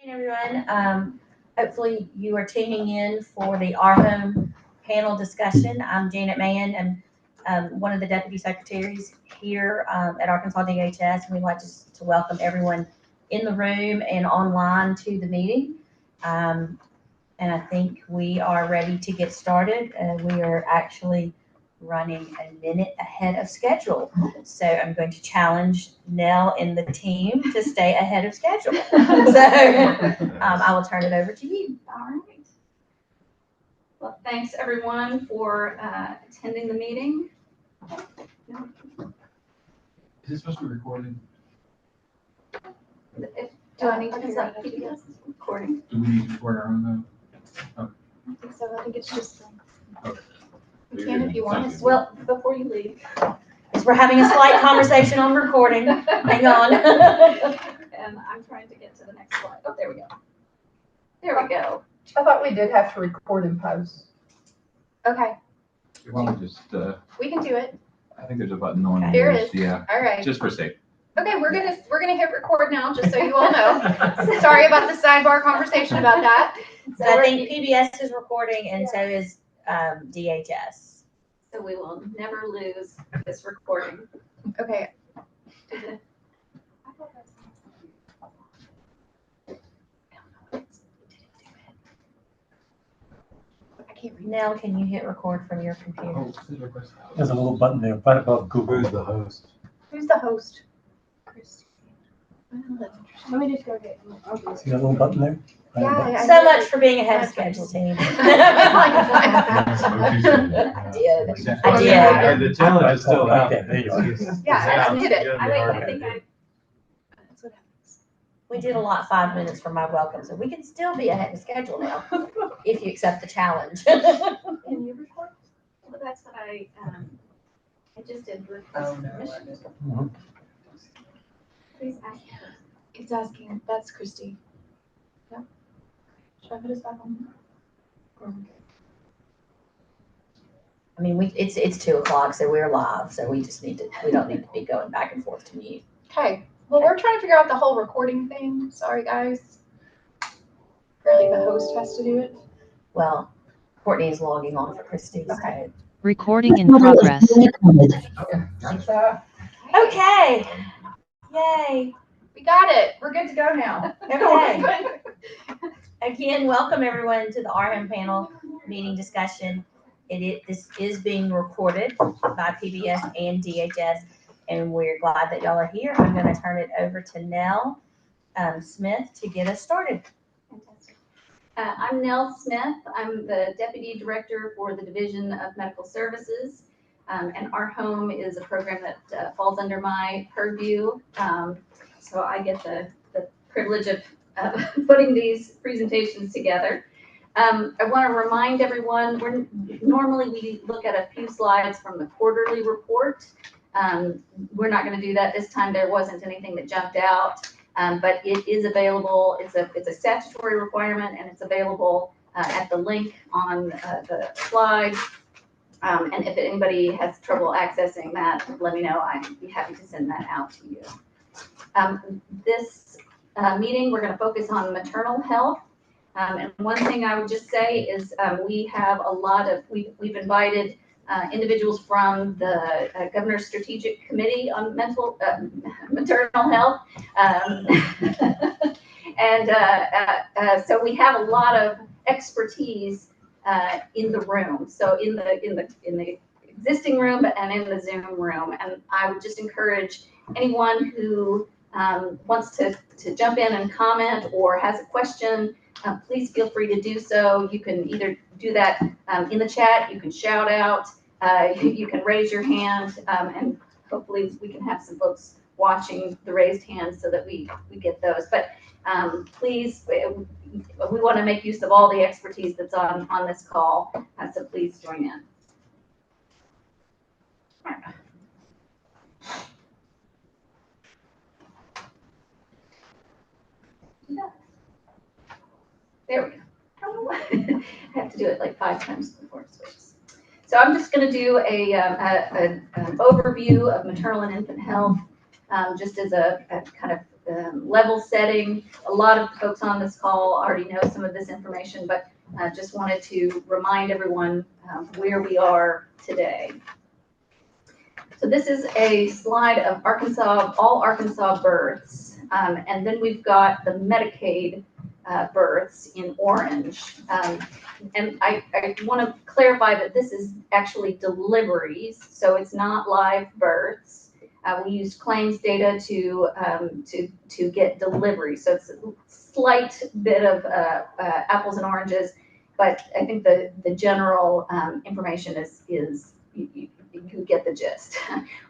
Hey everyone, hopefully you are tuning in for the ARHOME panel discussion. I'm Janet Mann, and one of the deputy secretaries here at Arkansas DHS, and we'd like to welcome everyone in the room and online to the meeting. And I think we are ready to get started. We are actually running a minute ahead of schedule. So I'm going to challenge Nell and the team to stay ahead of schedule. So I will turn it over to you. All right. Well, thanks everyone for attending the meeting. Is it supposed to be recorded? Do I need to figure out PBS is recording? Do we need to record our own I think so. I think it's just. Okay. You can if you want us to. Well, before you leave. Because we're having a slight conversation on recording. Hang on. And I'm trying to get to the next slide. Oh, there we go. There we go. I thought we did have to record and post. Okay, You want to just, we can do it. I think there's a button on There yours, is. yeah, All right. just for safe. Okay, we're gonna hit record now, just so you all know. Sorry about the sidebar conversation about that. So I think PBS is recording and so is DHS. So we will never lose this recording. Okay. I can't read. Nell, can you hit record from your computer? Oh, please request. There's a little button there right above Google. Who's the host? Who's the host? Chris. Let me just go get. See that little button there? Right Yeah, above- I So did. much for being ahead of schedule, team. That's what you said. I did. The challenge is still out. Okay, there you are. Yeah, I did it. I think That's what happens. We did a lot 5 minutes for my welcome, so we can still be ahead of schedule now, if you accept the challenge. Can you record? Well, that's what I just did with permission. Mhm. Please ask. It's asking, that's Christy. Yeah. Should I put us back on? I mean, it's 2:00, so we're live, so we don't need to be going back and forth to mute. Okay, well, we're trying to figure out the whole recording thing. Sorry, guys. Apparently the host has to do it. Well, Courtney is logging on for Christy, so. Okay. Recording in progress. Okay, yay. We got it. We're good to go now. Okay. Again, welcome everyone to the ARHOME panel meeting discussion. This is being recorded by PBS and DHS, and we're glad that y'all are here. I'm going to turn it over to Nell Smith to get us started. Fantastic. I'm Nell Smith. I'm the Deputy Director for the Division of Medical Services. And ARHOME is a program that falls under my purview. So I get the privilege of putting these presentations together. I want to remind everyone, normally we look at a few slides from the quarterly report. We're not going to do that this time. There wasn't anything that jumped out. But it is available. It's a statutory requirement, and it's available at the link on the slide. And if anybody has trouble accessing that, let me know. I'd be happy to send that out to you. This meeting, we're going to focus on maternal health. And one thing I would just say is we have we've invited individuals from the Governor's Strategic Committee on Maternal Health. So we have a lot of expertise in the room. So in the existing room and in the Zoom room. And I would just encourage anyone who wants to jump in and comment or has a question, please feel free to do so. You can either do that in the chat, you can shout out, you can raise your hand, and hopefully we can have some folks watching the raised hands so that we get those. But please, we want to make use of all the expertise that's on this call, so please join in. There we go. I have to do it like 5 times before it switches. So I'm just going to do an overview of maternal and infant health, just as a kind of level setting. A lot of folks on this call already know some of this information, but I just wanted to remind everyone where we are today. So this is a slide of all Arkansas births, and then we've got the Medicaid births in orange. And I want to clarify that this is actually deliveries, so it's not live births. We used claims data to get delivery, so it's a slight bit of apples and oranges, but I think the general information is you get the gist.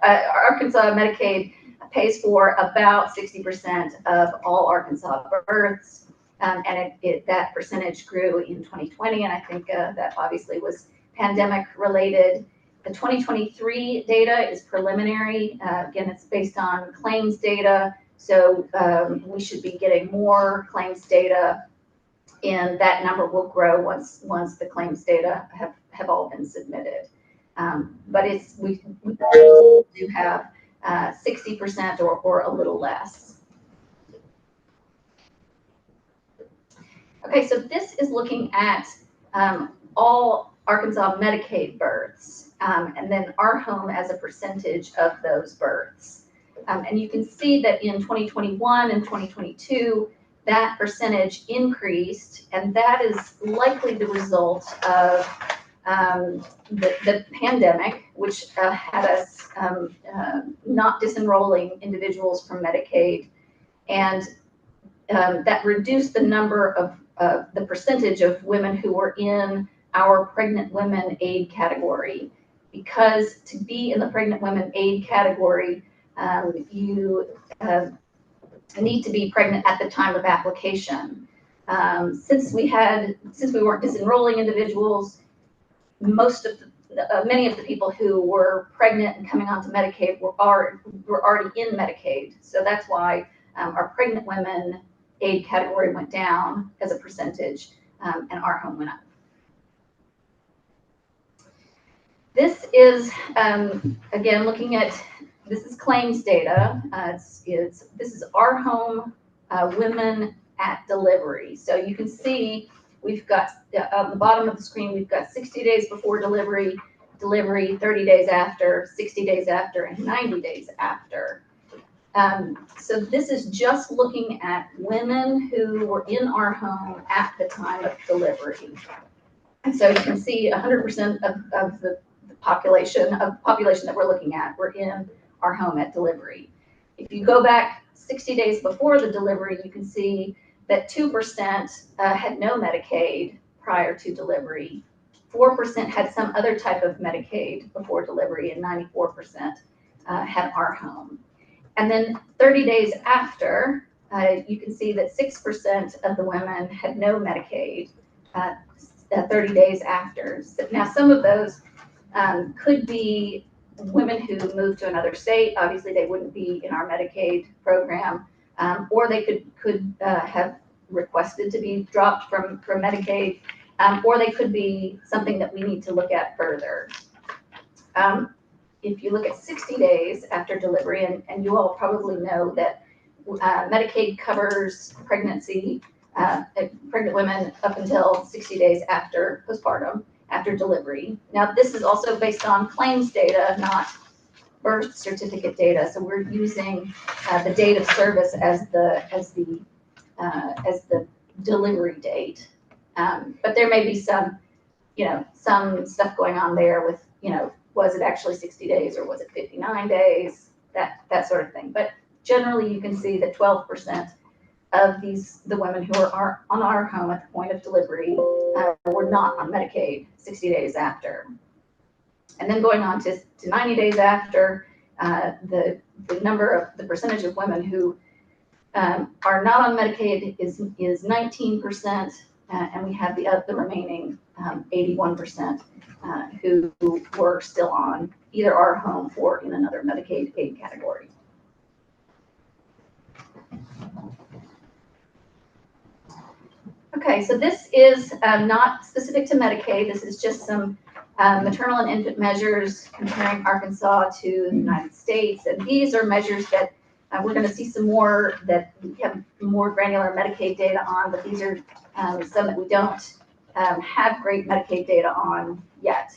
Arkansas Medicaid pays for about 60% of all Arkansas births, and that percentage grew in 2020, and I think that obviously was pandemic related. The 2023 data is preliminary. Again, it's based on claims data, so we should be getting more claims data, and that number will grow once the claims data have all been submitted. But we do have 60% or a little less. Okay, so this is looking at all Arkansas Medicaid births, and then ARHOME as a percentage of those births. And you can see that in 2021 and 2022, that percentage increased, and that is likely the result of the pandemic, which had us not disenrolling individuals from Medicaid, and that reduced the number of the percentage of women who were in our pregnant women aid category. Because to be in the pregnant women aid category, you need to be pregnant at the time of application. Since we weren't disenrolling individuals, many of the people who were pregnant and coming onto Medicaid were already in Medicaid. So that's why our pregnant women aid category went down as a percentage, and ARHOME went up. This is, again, looking at, this is claims data. This is ARHOME women at delivery. So you can see we've got, on the bottom of the screen, we've got 60 days before delivery, 30 days after, 60 days after, and 90 days after. So this is just looking at women who were in ARHOME at the time of delivery. And so you can see 100% of the population that we're looking at were in ARHOME at delivery. If you go back 60 days before the delivery, you can see that 2% had no Medicaid prior to delivery, 4% had some other type of Medicaid before delivery, and 94% had ARHOME. And then 30 days after, you can see that 6% of the women had no Medicaid 30 days after. Now, some of those could be women who moved to another state. Obviously, they wouldn't be in our Medicaid program, or they could have requested to be dropped from Medicaid, or they could be something that we need to look at further. If you look at 60 days after delivery, and you all probably know that Medicaid covers pregnancy, pregnant women up until 60 days after postpartum, after delivery. Now, this is also based on claims data, not birth certificate data. So we're using the date of service as the delivery date. But there may be some stuff going on there with, was it actually 60 days or was it 59 days? That sort of thing. But generally, you can see that 12% of the women who are on ARHOME at the point of delivery were not on Medicaid 60 days after. And then going on to 90 days after, the percentage of women who are not on Medicaid is 19%, and we have the remaining 81% who were still on either ARHOME or in another Medicaid aid category. Okay, so this is not specific to Medicaid. This is just some maternal and infant measures comparing Arkansas to the United States. And these are measures that We're going to see some more that we have more granular Medicaid data on, but these are some that we don't have great Medicaid data on yet.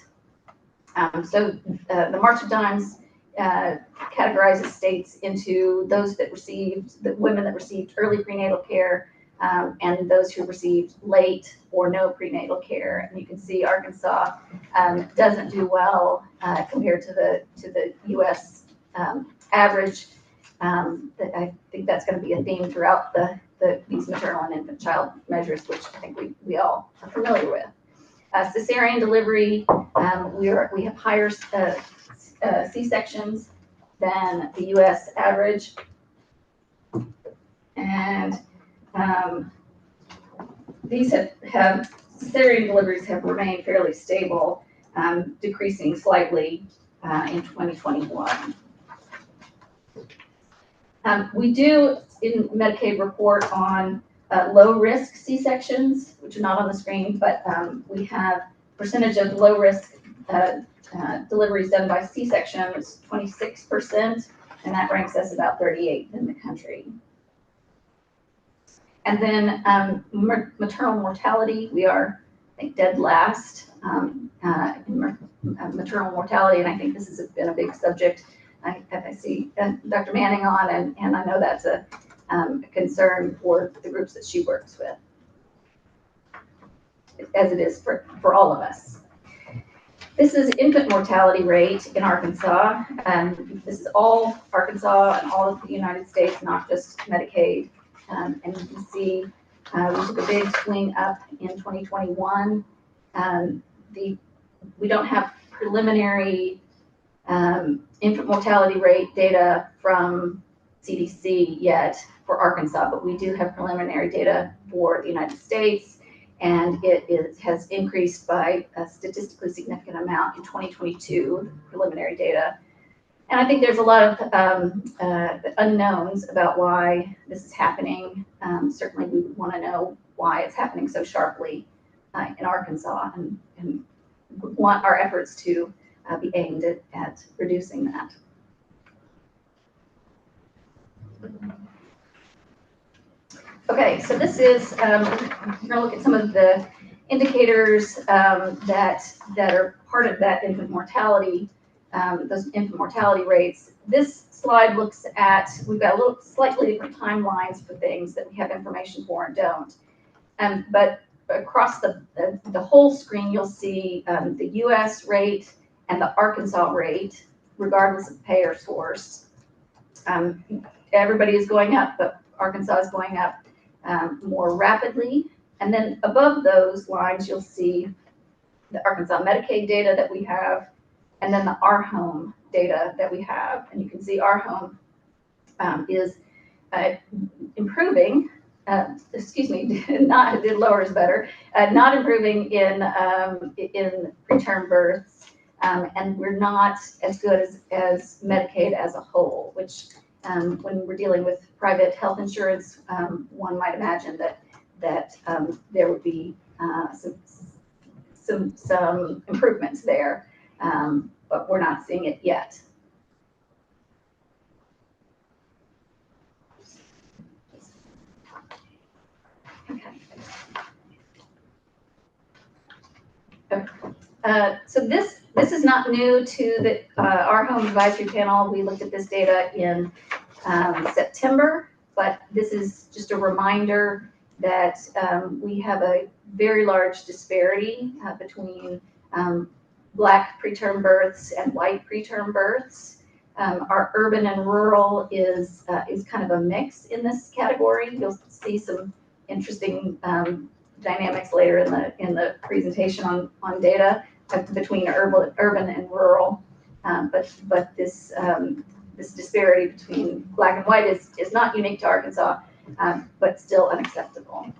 So the March of Dimes categorizes states into those that received, the women that received early prenatal care, and those who received late or no prenatal care. And you can see Arkansas doesn't do well compared to the U.S. Average. I think that's going to be a theme throughout these maternal and infant child measures, which I think we all are familiar with. Cesarean delivery, we have higher C-sections than the U.S. average, and these have cesarean deliveries have remained fairly stable, decreasing slightly in 2021. We do in Medicaid report on low-risk C-sections, which are not on the screen, but we have percentage of low-risk deliveries done by C-section is 26%, and that ranks us about 38th in the country. And then maternal mortality, we are, I think, dead last in maternal mortality, and I think this has been a big subject. I see Dr. Manning on, and I know that's a concern for the groups that she works with, as it is for all of us. This is infant mortality rate in Arkansas. This is all Arkansas and all of the United States, not just Medicaid. And you can see we took a big swing up in 2021. We don't have preliminary infant mortality rate data from CDC yet for Arkansas, but we do have preliminary data for the United States, and it has increased by a statistically significant amount in 2022, preliminary data. And I think there's a lot of unknowns about why this is happening. Certainly we want to know why it's happening so sharply in Arkansas, and want our efforts to be aimed at reducing that. Okay, so this is, we're going to look at some of the indicators that are part of that infant mortality, those infant mortality rates. This slide looks at, we've got a little slightly different timelines for things that we have information for and don't. But across the whole screen, you'll see the US rate and the Arkansas rate, regardless of payer source. Everybody is going up, but Arkansas is going up more rapidly. And then above those lines, you'll see the Arkansas Medicaid data that we have, and then the ARHOME data that we have. And you can see ARHOME is improving, lower is better, not improving in preterm births, and we're not as good as Medicaid as a whole, which when we're dealing with private health insurance, one might imagine that there would be some improvements there, but we're not seeing it yet. So this is not new to the ARHOME advisory panel. We looked at this data in September, but this is just a reminder that we have a very large disparity between Black preterm births and white preterm births. Our urban and rural is kind of a mix in this category. You'll see some interesting dynamics later in the presentation on data between urban and rural, but this disparity between Black and white is not unique to Arkansas, but still unacceptable.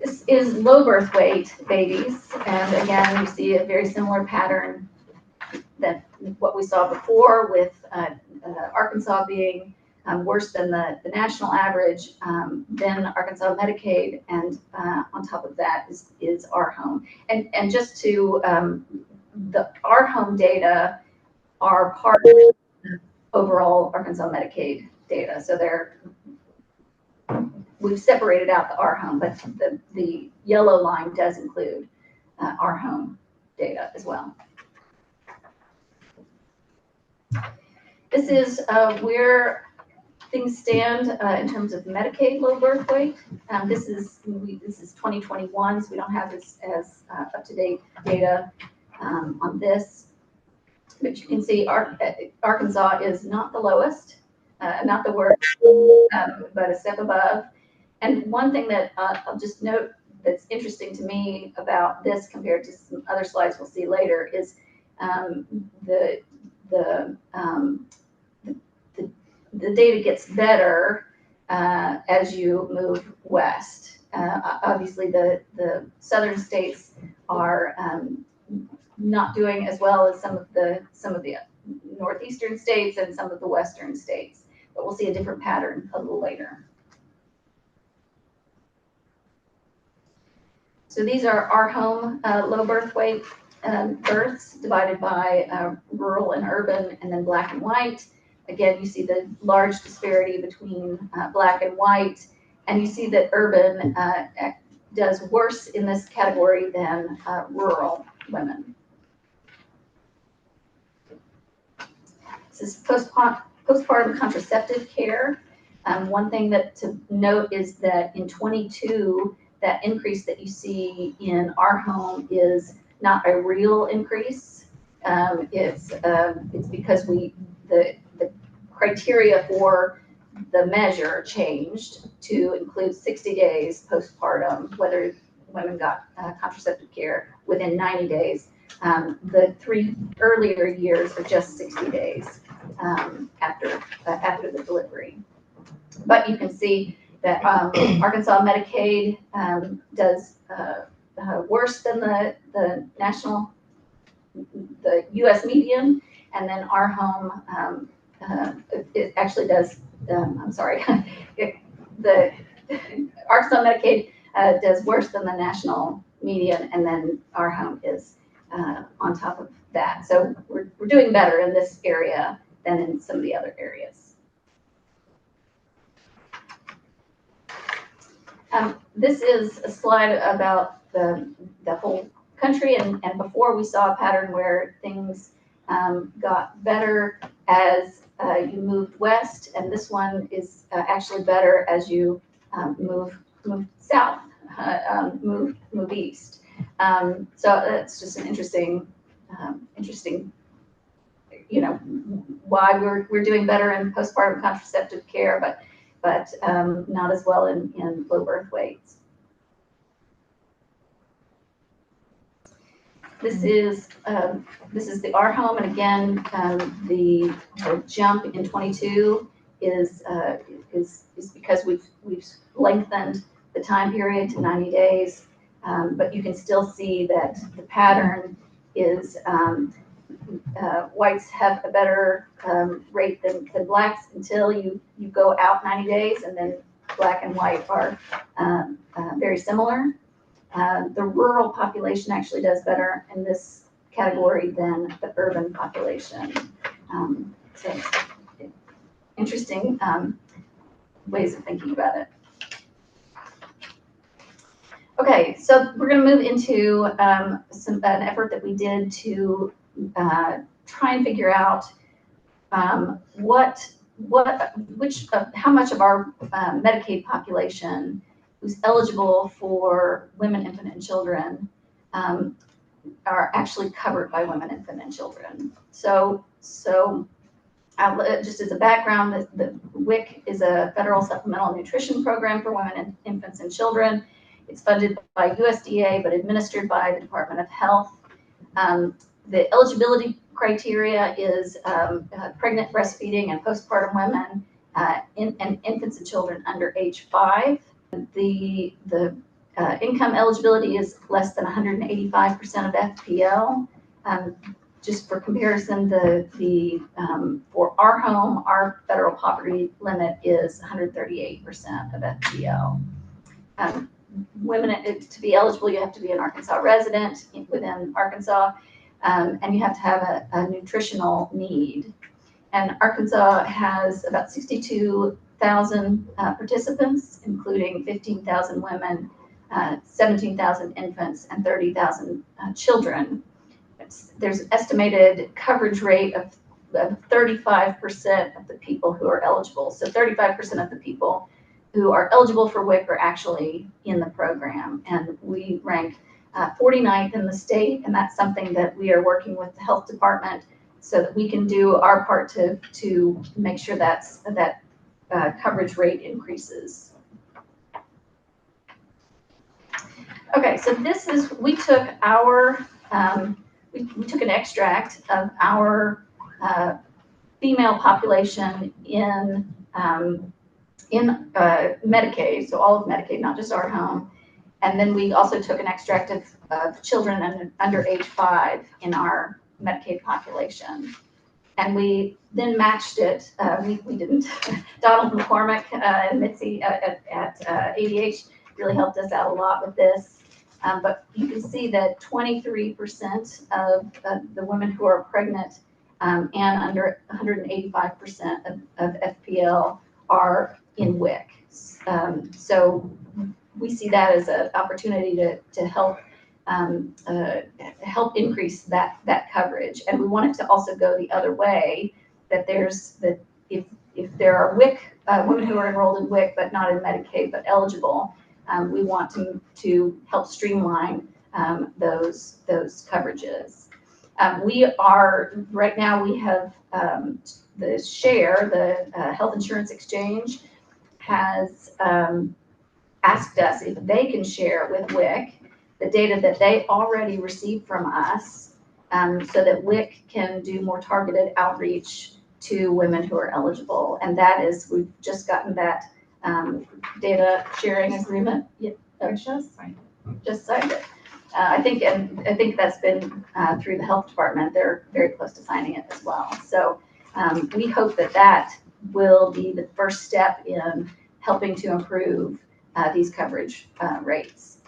This is low birth weight babies, and again you see a very similar pattern than what we saw before, with Arkansas being worse than the national average, then Arkansas Medicaid, and on top of that is ARHOME. And just to, the ARHOME data are part of overall Arkansas Medicaid data. So we've separated out the ARHOME, but the yellow line does include ARHOME data as well. This is where things stand in terms of Medicaid low birth weight. This is 2021, so we don't have this as up-to-date data on this. But you can see Arkansas is not the lowest, not the worst, but a step above. And one thing that I'll just note that's interesting to me about this compared to some other slides we'll see later is the data gets better as you move west. Obviously, the southern states are not doing as well as some of the northeastern states and some of the western states, but we'll see a different pattern a little later. So these are ARHOME low birth weight births divided by rural and urban, and then black and white. Again, you see the large disparity between black and white, and you see that urban does worse in this category than rural women. This is postpartum contraceptive care. One thing that to note is that in 22, that increase that you see in ARHOME is not a real increase. It's because the criteria for the measure changed to include 60 days postpartum, whether women got contraceptive care within 90 days. The 3 earlier years are just 60 days after the delivery. But you can see that Arkansas Medicaid does worse than the national, the U.S. median, and then ARHOME it actually does. I'm sorry, the Arkansas Medicaid does worse than the national median, and then ARHOME is on top of that. So we're doing better in this area than in some of the other areas. This is a slide about the whole country, and before we saw a pattern where things got better as you moved west, and this one is actually better as you move south, move east. So that's just an interesting, why we're doing better in postpartum contraceptive care, but not as well in low birth weights. This is the ARHOME, and again, the jump in 22 is because we've lengthened the time period to 90 days, but you can still see that the pattern is whites have a better rate than blacks until you go out 90 days, and then black and white are very similar. The rural population actually does better in this category than the urban population. So interesting ways of thinking about it. Okay, so we're going to move into an effort that we did to try and figure out how much of our Medicaid population who's eligible for women, infant, and children are actually covered by women, infant, and children. So just as a background, the WIC is a federal supplemental nutrition program for women, infants, and children. It's funded by USDA, but administered by the Department of Health. The eligibility criteria is pregnant, breastfeeding, and postpartum women, and infants and children under age 5. The income eligibility is less than 185% of FPL. Just for comparison, for ARHOME, our federal poverty limit is 138% of FPL. Women, to be eligible, you have to be an Arkansas resident within Arkansas, and you have to have a nutritional need. And Arkansas has about 62,000 participants, including 15,000 women, 17,000 infants, and 30,000 children. There's an estimated coverage rate of 35% of the people who are eligible. So 35% of the people who are eligible for WIC are actually in the program. And we rank 49th in the state, and that's something that we are working with the health department so that we can do our part to make sure that coverage rate increases. Okay, so this is, we took our, we took an extract of our female population in Medicaid, so all of Medicaid, not just ARHOME. And then we also took an extract of children under age 5 in our Medicaid population. And we then matched it, we didn't, Donald McCormick and Mitzi at ADH really helped us out a lot with this. But you can see that 23% of the women who are pregnant and under 185% of FPL are in WIC. So we see that as an opportunity to help help increase that coverage. And we want it to also go the other way, that if there are WIC women who are enrolled in WIC but not in Medicaid but eligible, we want to help streamline those coverages. We are, right now we have the SHARE, the Health Insurance Exchange, has asked us if they can share with WIC the data that they already received from us, so that WIC can do more targeted outreach to women who are eligible. And that is, we've just gotten that data sharing agreement. Just signed it. I think that's been through the health department. They're very close to signing it as well. So we hope that will be the first step in helping to improve these coverage rates.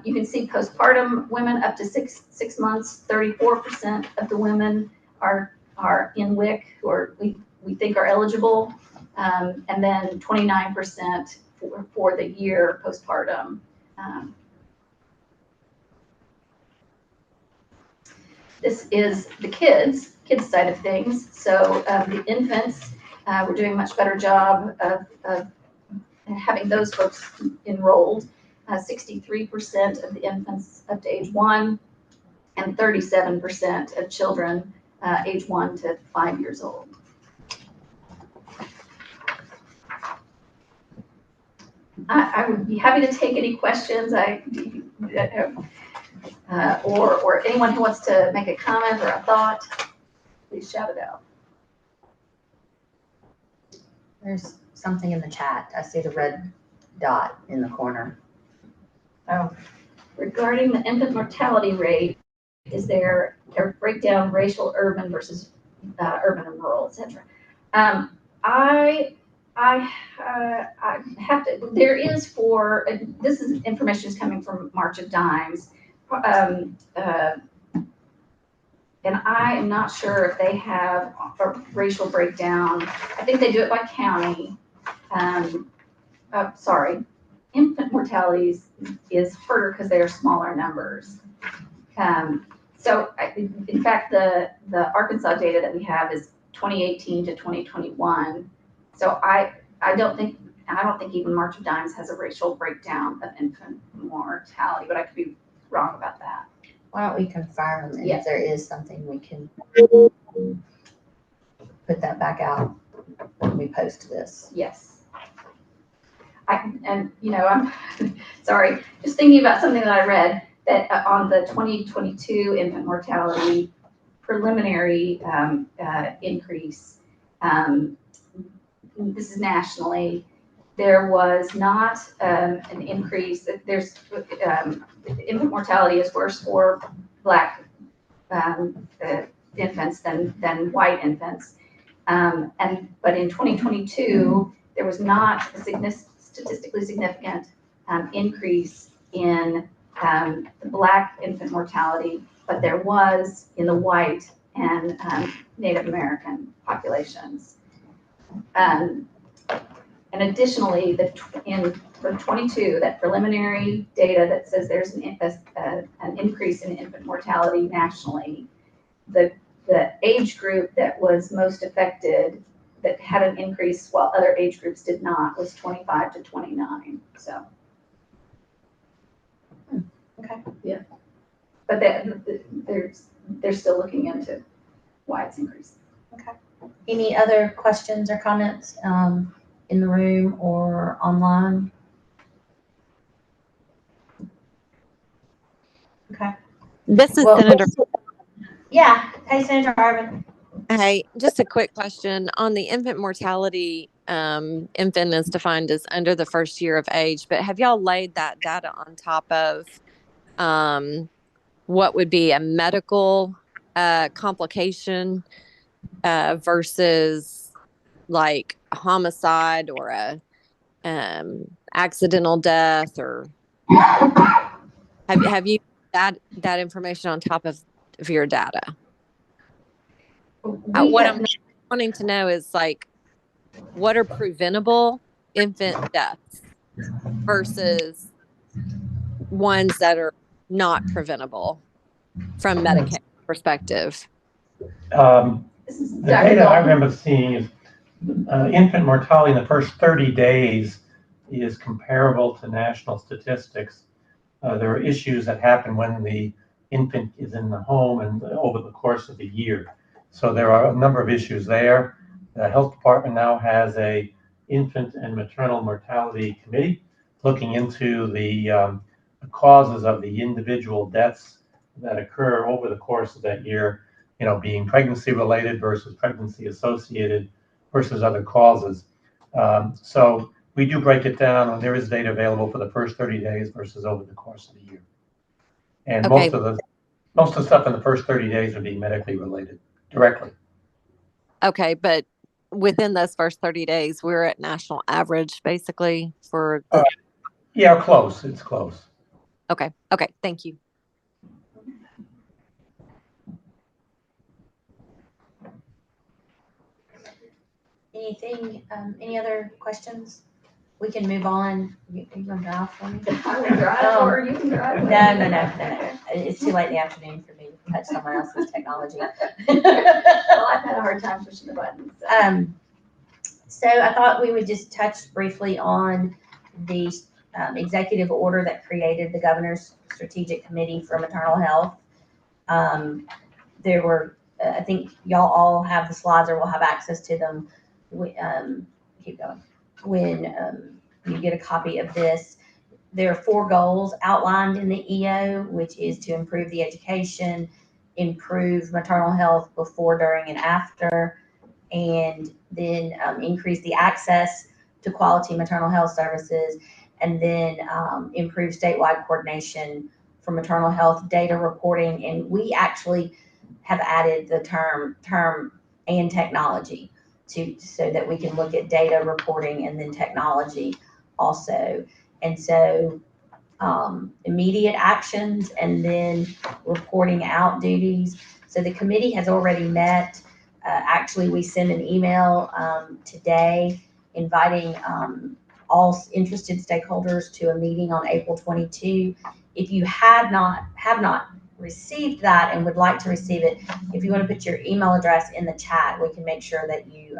You can see postpartum women up to six months, 34% of the women are in WIC who we think are eligible, and then 29% for the year postpartum. This is the kids side of things. So the infants, we're doing a much better job of having those folks enrolled. 63% of the infants up to age 1 and 37% of children age 1 to 5 years old. I would be happy to take any questions. Or anyone who wants to make a comment or a thought, please shout it out. There's something in the chat. I see the red dot in the corner. Oh, regarding the infant mortality rate, is there a breakdown racial, urban versus urban and rural, etc.? I have to. There is this is information is coming from March of Dimes. And I am not sure if they have a racial breakdown. I think they do it by county. Sorry, infant mortality is harder because they are smaller numbers. So in fact, the Arkansas data that we have is 2018 to 2021. So I don't think even March of Dimes has a racial breakdown of infant mortality, but I could be wrong about that. Why don't we confirm, and if there is something, we can put that back out when we post this. Yes. I'm sorry, just thinking about something that I read, that on the 2022 infant mortality preliminary increase, this is nationally, there was not an increase. There's infant mortality is worse for Black infants than white infants, but in 2022 there was not a statistically significant increase in the Black infant mortality, but there was in the white and Native American populations. And additionally, for 22, that preliminary data that says there's an increase in infant mortality nationally, the age group that was most affected, that had an increase while other age groups did not, was 25 to 29. So. Okay. Yeah. But they're still looking into why it's increased. Okay. Any other questions or comments in the room or online? Okay. This is Well, Senator. Yeah. Hey, Senator Arvin. Hey, just a quick question on the infant mortality. Infant is defined as under the first year of age, but have y'all laid that data on top of what would be a medical complication versus like a homicide or a accidental death, or have you that information on top of your data? What I'm wanting to know is like, what are preventable infant deaths versus ones that are not preventable from Medicaid perspective? The data I remember seeing is infant mortality in the first 30 days is comparable to national statistics. There are issues that happen when the infant is in the home and over the course of the year. So there are a number of issues there. The health department now has a infant and maternal mortality committee looking into the causes of the individual deaths that occur over the course of that year, you know, being pregnancy related versus pregnancy associated versus other causes. So we do break it down, and there is data available for the first 30 days versus over the course of the year. And Okay. most of the stuff in the first 30 days would be medically related directly. Okay, but within those first 30 days, we're at national average basically for the... Yeah, close. It's close. Okay, thank you. Anything, any other questions? We can move on. You gonna drive for me? I will drive, or you can drive. No. It's too late in the afternoon for me to touch someone else's technology. Well, I've had a hard time pushing the buttons. So I thought we would just touch briefly on the executive order that created the governor's strategic committee for maternal health. There were, I think y'all all have the slides or will have access to them. Keep going. When you get a copy of this, there are 4 goals outlined in the EO, which is to improve the education, improve maternal health before, during, and after, and then increase the access to quality maternal health services, and then improve statewide coordination for maternal health data reporting. And we actually have added the term and technology so that we can look at data reporting and then technology also. And so immediate actions and then reporting out duties. So the committee has already met. Actually, we sent an email today inviting all interested stakeholders to a meeting on April 22. If you have not received that and would like to receive it, if you want to put your email address in the chat, we can make sure that you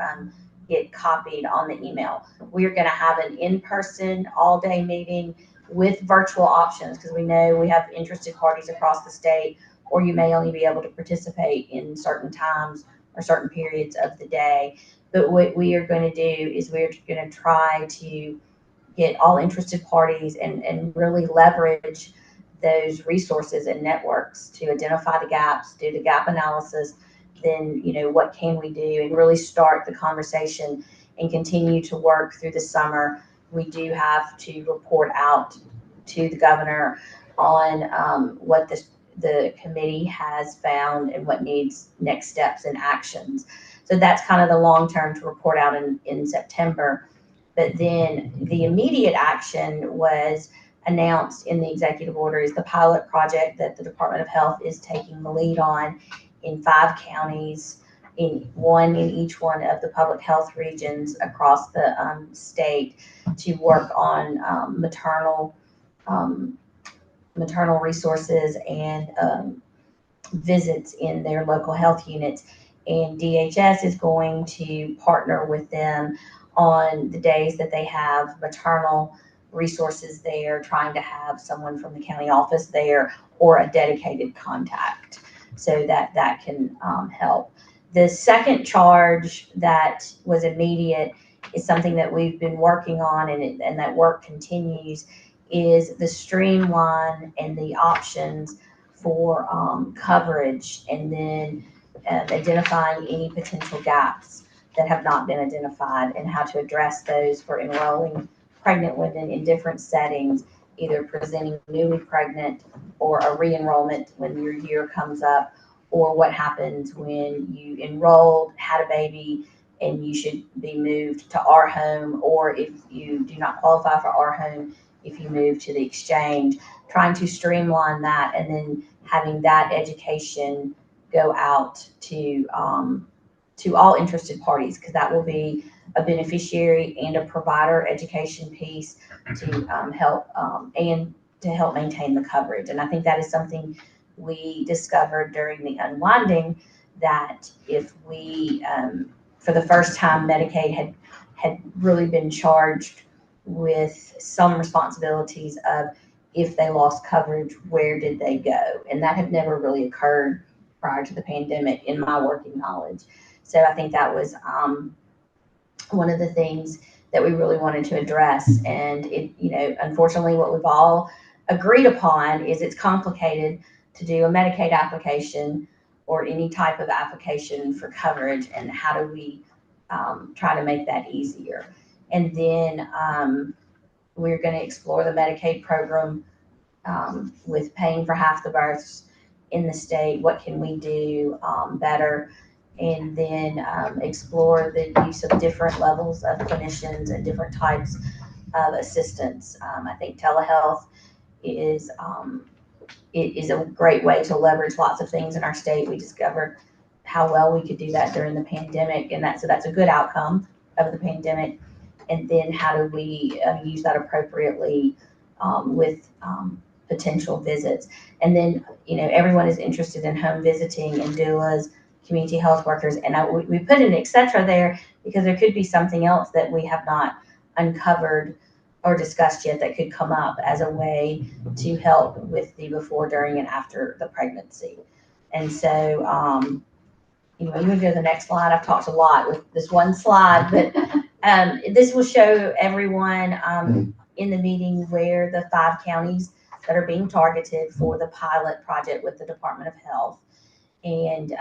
get copied on the email. We are going to have an in-person all-day meeting with virtual options, because we know we have interested parties across the state, or you may only be able to participate in certain times or certain periods of the day. But what we are going to do is we're going to try to get all interested parties and really leverage those resources and networks to identify the gaps, do the gap analysis, then, you know, what can we do, and really start the conversation and continue to work through the summer. We do have to report out to the governor on what the committee has found and what needs next steps and actions. So that's kind of the long term to report out in September. But then the immediate action was announced in the executive order is the pilot project that the Department of Health is taking the lead on in 5 counties, in each one of the public health regions across the state, to work on maternal resources and visits in their local health units. And DHS is going to partner with them on the days that they have maternal resources there, trying to have someone from the county office there or a dedicated contact, so that that can help. The second charge that was immediate is something that we've been working on, and that work continues, is the streamline and the options for coverage, and then identifying any potential gaps that have not been identified, and how to address those for enrolling pregnant women in different settings, either presenting newly pregnant or a re-enrollment when your year comes up, or what happens when you enrolled, had a baby, and you should be moved to ARHOME, or if you do not qualify for ARHOME, if you move to the exchange, trying to streamline that, and then having that education go out to all interested parties, because that will be a beneficiary and a provider education piece to help and to help maintain the coverage. And I think that is something we discovered during the unwinding, that if we, for the first time, Medicaid had really been charged with some responsibilities of, if they lost coverage, where did they go? And that had never really occurred prior to the pandemic in my working knowledge. So I think that was one of the things that we really wanted to address. And it, unfortunately, what we've all agreed upon is it's complicated to do a Medicaid application or any type of application for coverage, and how do we try to make that easier. And then we're going to explore the Medicaid program with paying for half the births in the state. What can we do better? And then explore the use of different levels of clinicians and different types of assistance. I think telehealth is a great way to leverage lots of things in our state. We discovered how well we could do that during the pandemic, and so that's a good outcome of the pandemic. And then how do we use that appropriately with potential visits? And then, everyone is interested in home visiting and doulas, community health workers. And we put an et cetera there, because there could be something else that we have not uncovered or discussed yet that could come up as a way to help with the before, during, and after the pregnancy. And so, you can go to the next slide. I've talked a lot with this one slide, but this will show everyone in the meeting where the 5 counties that are being targeted for the pilot project with the Department of Health. And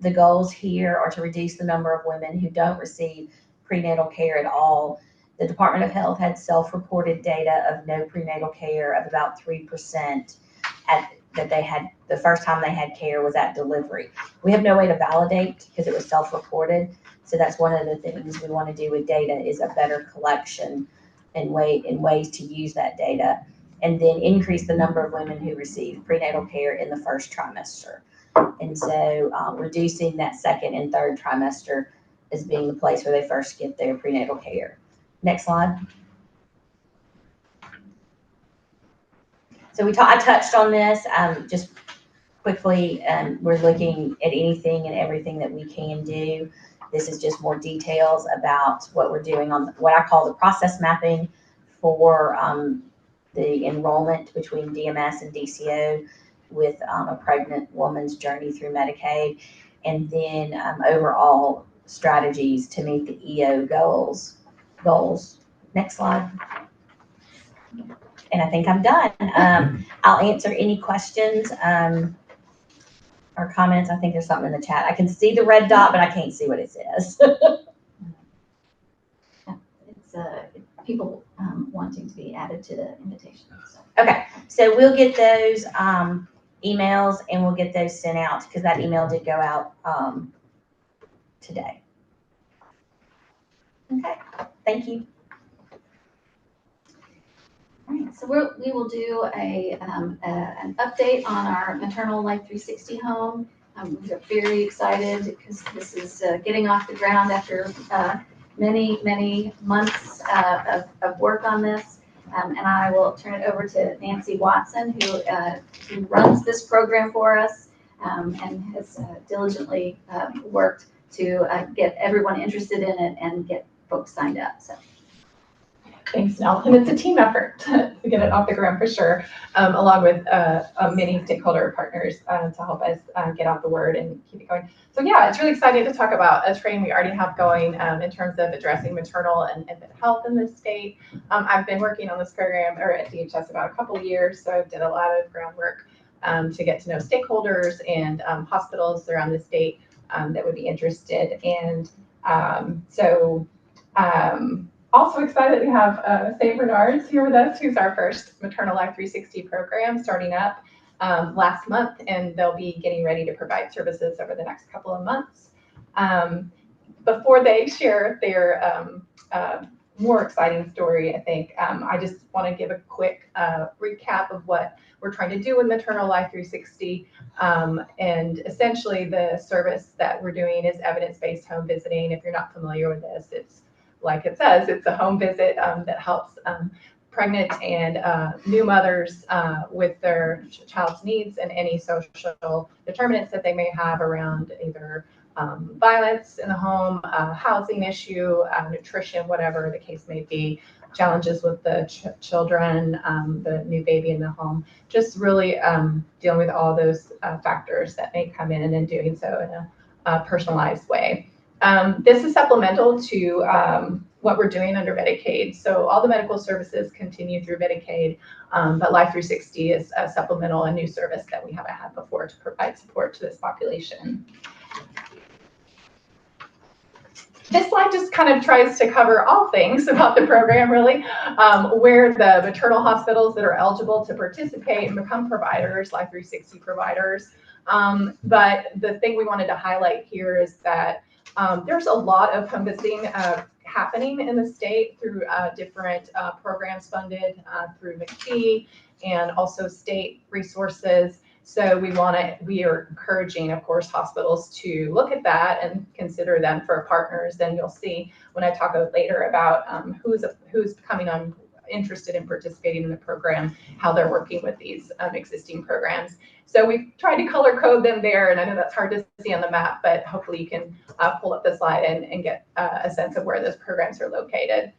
the goals here are to reduce the number of women who don't receive prenatal care at all. The Department of Health had self-reported data of no prenatal care of about 3% that they had the first time they had care was at delivery. We have no way to validate because it was self-reported. So that's one of the things we want to do with data, is a better collection and ways to use that data, and then increase the number of women who receive prenatal care in the first trimester. And so reducing that second and third trimester as being the place where they first get their prenatal care. Next slide. So I touched on this just quickly. We're looking at anything and everything that we can do. This is just more details about what we're doing on what I call the process mapping for the enrollment between DMS and DCO with a pregnant woman's journey through Medicaid, and then overall strategies to meet the EO goals. Next slide. And I think I'm done. I'll answer any questions or comments. I think there's something in the chat. I can see the red dot, but I can't see what it says. It's people wanting to be added to the invitation. So. Okay, so we'll get those emails and we'll get those sent out, because that email did go out today. Okay, thank you. All right, so we will do an update on our Maternal Life 360 home. We're very excited because this is getting off the ground after many months of work on this. And I will turn it over to Nancy Watson, who runs this program for us and has diligently worked to get everyone interested in it and get folks signed up. So. Thanks, Nell. And it's a team effort to get it off the ground for sure, along with many stakeholder partners to help us get out the word and keep it going. So yeah, it's really exciting to talk about a train we already have going in terms of addressing maternal and infant health in the state. I've been working on this program at DHS about a couple of years, so I've done a lot of groundwork to get to know stakeholders and hospitals around the state that would be interested. And also excited we have St. Bernard's here with us, who's our first Maternal Life 360 program starting up last month, and they'll be getting ready to provide services over the next couple of months. Before they share their more exciting story, I think I just want to give a quick recap of what we're trying to do with Maternal Life 360. And essentially the service that we're doing is evidence-based home visiting. If you're not familiar with this, it's like it says, it's a home visit that helps pregnant and new mothers with their child's needs and any social determinants that they may have around either violence in the home, housing issue, nutrition, whatever the case may be, challenges with the children, the new baby in the home, just really dealing with all those factors that may come in and doing so in a personalized way. This is supplemental to what we're doing under Medicaid. So all the medical services continue through Medicaid, but Life 360 is a supplemental, a new service that we haven't had before to provide support to this population. This slide just kind of tries to cover all things about the program, really, where the maternal hospitals that are eligible to participate and become providers, Life 360 providers. But the thing we wanted to highlight here is that there's a lot of home visiting happening in the state through different programs funded through McKee and also state resources. So we are encouraging, of course, hospitals to look at that and consider them for partners. And you'll see when I talk later about who's coming on interested in participating in the program, how they're working with these existing programs. So we've tried to color code them there, and I know that's hard to see on the map, but hopefully you can pull up the slide and get a sense of where those programs are located.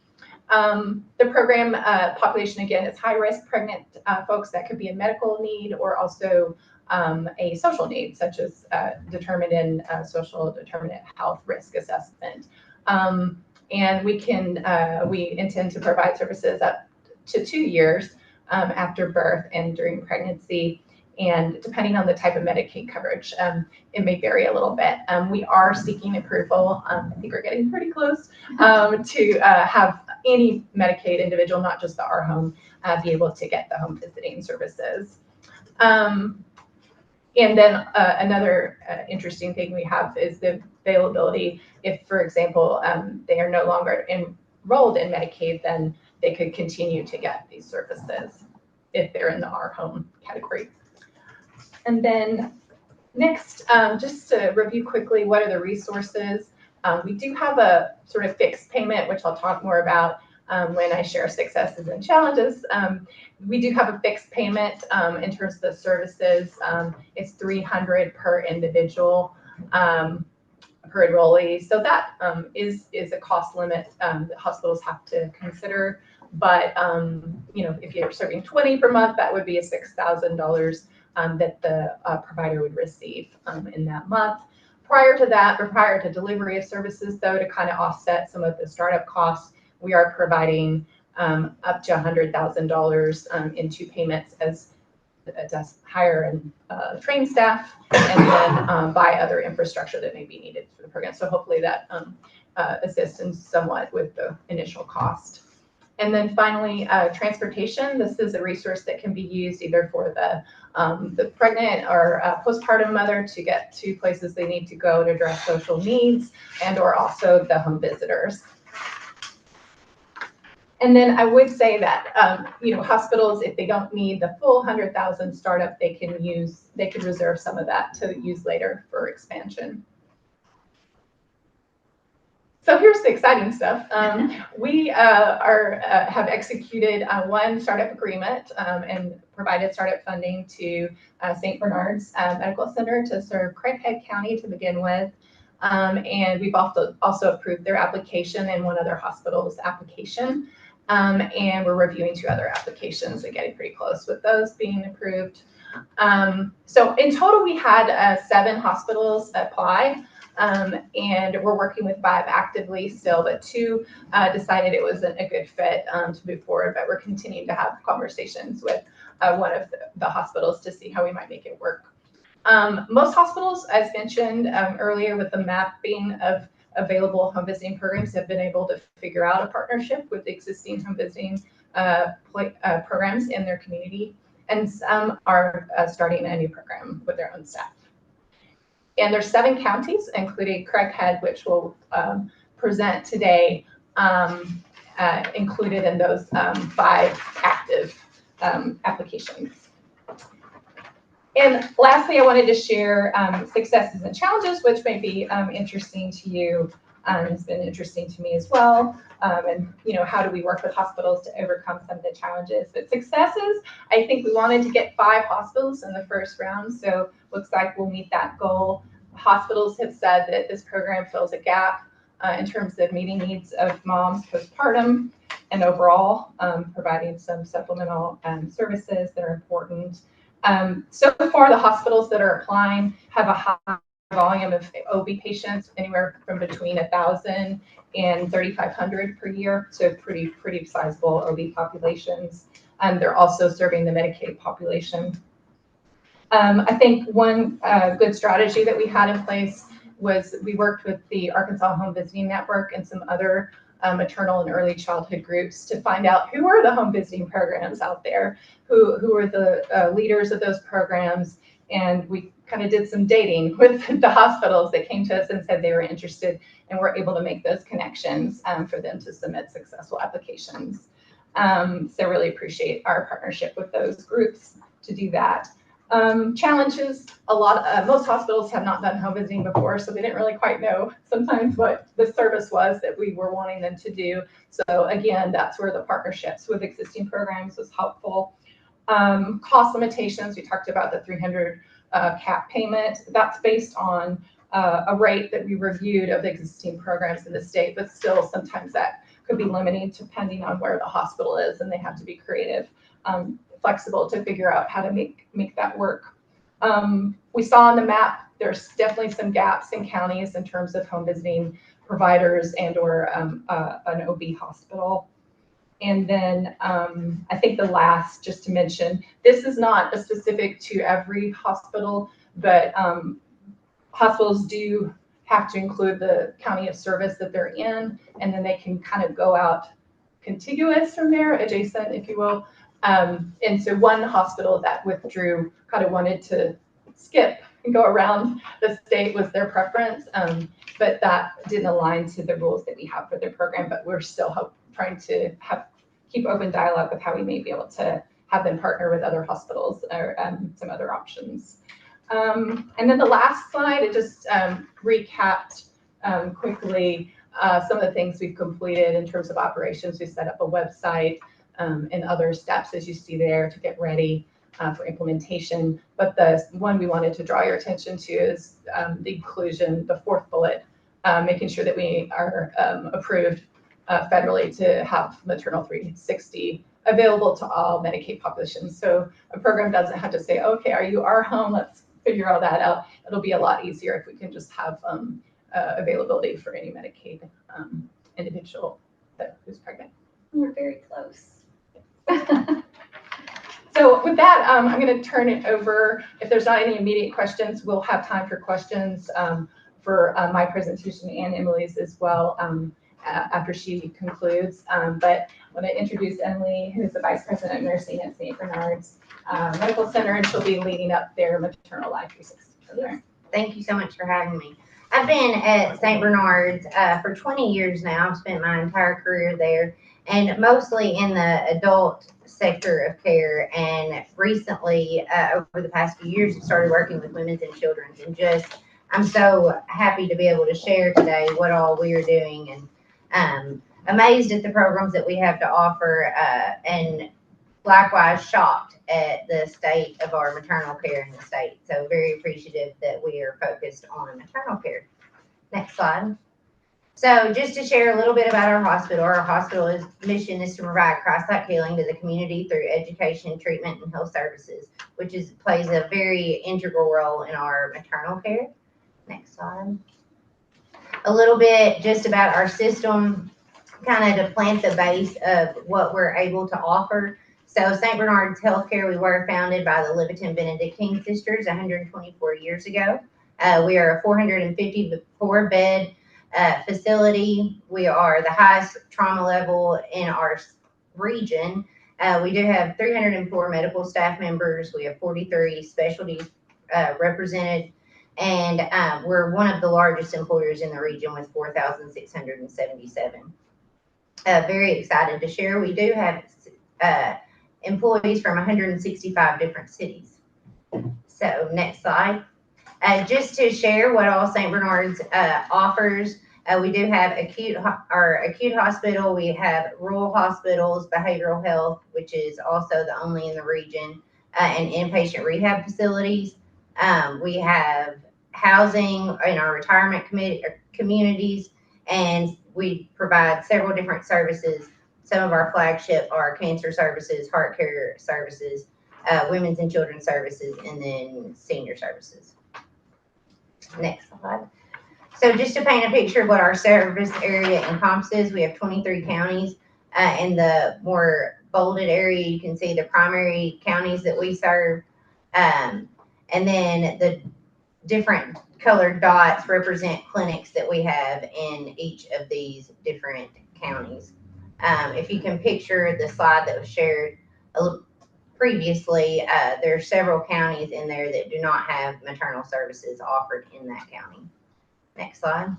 The program population, again, is high-risk pregnant folks that could be in medical need or also a social need, such as determined in social determinant health risk assessment. And we intend to provide services up to 2 years after birth and during pregnancy. And depending on the type of Medicaid coverage, it may vary a little bit. We are seeking approval. I think we're getting pretty close to have any Medicaid individual, not just the ARHOME, be able to get the home visiting services. And then another interesting thing we have is the availability. If, for example, they are no longer enrolled in Medicaid, then they could continue to get these services if they're in the ARHOME category. And then next, just to review quickly, what are the resources? We do have a sort of fixed payment, which I'll talk more about when I share successes and challenges. We do have a fixed payment in terms of the services. It's $300 per individual per enrollee. So that is a cost limit that hospitals have to consider. But if you're serving 20 per month, that would be a $6,000 that the provider would receive in that month. Prior to that, or prior to delivery of services, though, to kind of offset some of the startup costs, we are providing up to $100,000 in 2 payments as hire and train staff, and then buy other infrastructure that may be needed for the program. So hopefully that assists in somewhat with the initial cost. And then finally, transportation. This is a resource that can be used either for the pregnant or postpartum mother to get to places they need to go to address social needs, and or also the home visitors. And then I would say that, hospitals, if they don't need the full 100,000 startup, they could reserve some of that to use later for expansion. So here's the exciting stuff. We have executed one startup agreement and provided startup funding to St. Bernard's Medical Center to serve Craighead County to begin with. And we've also approved their application and one other hospital's application. And we're reviewing 2 other applications and getting pretty close with those being approved. So in total, we had 7 hospitals apply. And we're working with 5 actively still, but 2 decided it wasn't a good fit to move forward, but we're continuing to have conversations with one of the hospitals to see how we might make it work. Most hospitals, as mentioned earlier with the mapping of available home visiting programs, have been able to figure out a partnership with existing home visiting programs in their community, and some are starting a new program with their own staff. And there's 7 counties, including Craighead, which we'll present today, included in those 5 active applications. And lastly, I wanted to share successes and challenges, which may be interesting to you. It's been interesting to me as well. And how do we work with hospitals to overcome some of the challenges? But successes, I think we wanted to get 5 hospitals in the first round, so looks like we'll meet that goal. Hospitals have said that this program fills a gap in terms of meeting needs of moms postpartum and overall providing some supplemental services that are important. So far, the hospitals that are applying have a high volume of OB patients, anywhere from between 1,000 and 3,500 per year, so pretty sizable OB populations. They're also serving the Medicaid population. I think one good strategy that we had in place was we worked with the Arkansas Home Visiting Network and some other maternal and early childhood groups to find out who are the home visiting programs out there, who are the leaders of those programs. And we kind of did some dating with the hospitals that came to us and said they were interested, and we're able to make those connections for them to submit successful applications. So really appreciate our partnership with those groups to do that. Challenges, most hospitals have not done home visiting before, so they didn't really quite know sometimes what the service was that we were wanting them to do. So again, that's where the partnerships with existing programs was helpful. Cost limitations, we talked about the 300 cap payment. That's based on a rate that we reviewed of the existing programs in the state, but still sometimes that could be limiting depending on where the hospital is, and they have to be creative. Flexible to figure out how to make that work. We saw on the map, there's definitely some gaps in counties in terms of home visiting providers and or an OB hospital. And then I think the last, just to mention, this is not a specific to every hospital, but hospitals do have to include the county of service that they're in, and then they can kind of go out contiguous from there, adjacent, if you will. And so one hospital that withdrew kind of wanted to skip and go around the state was their preference, but that didn't align to the rules that we have for their program. But we're still trying to keep open dialogue with how we may be able to have them partner with other hospitals or some other options. And then the last slide, it just recapped quickly some of the things we've completed in terms of operations. We set up a website and other steps, as you see there, to get ready for implementation. But the one we wanted to draw your attention to is the inclusion, the 4th bullet, making sure that we are approved federally to have maternal 360 available to all Medicaid populations. So a program doesn't have to say, okay, are you ARHOME? Let's figure all that out. It'll be a lot easier if we can just have availability for any Medicaid individual who's pregnant. We're very close. So with that, I'm going to turn it over. If there's not any immediate questions, we'll have time for questions for my presentation and Emily's as well after she concludes. But I want to introduce Emily, who's the Vice President of Nursing at St. Bernard's Medical Center, and she'll be leading up their maternal life 360 program. Thank you so much for having me. I've been at St. Bernard's for 20 years now. I've spent my entire career there. and mostly in the adult sector of care. And recently, over the past few years, I've started working with women's and children's, and I'm so happy to be able to share today what all we are doing, and amazed at the programs that we have to offer, and likewise shocked at the state of our maternal care in the state. So very appreciative that we are focused on maternal care. Next slide. So just to share a little bit about our hospital's mission is to provide Christ-like healing to the community through education, treatment, and health services, which plays a very integral role in our maternal care. Next slide. A little bit just about our system, kind of to plant the base of what we're able to offer. So St. Bernard's Healthcare, we were founded by the Leviton Benedictine Sisters 124 years ago. We are a 454-bed facility. We are the highest trauma level in our region. We do have 304 medical staff members. We have 43 specialties represented. And we're one of the largest employers in the region with 4,677. Very excited to share. We do have employees from 165 different cities. So next slide. Just to share what all St. Bernard's offers, we do have our acute hospital. We have rural hospitals, behavioral health, which is also the only in the region, and inpatient rehab facilities. We have housing in our retirement communities, and we provide several different services. Some of our flagship are cancer services, heart care services, women's and children's services, and then senior services. Next slide. So just to paint a picture of what our service area encompasses, we have 23 counties. In the more bolded area, you can see the primary counties that we serve. And then the different colored dots represent clinics that we have in each of these different counties. If you can picture the slide that was shared previously, there are several counties in there that do not have maternal services offered in that county. Next slide.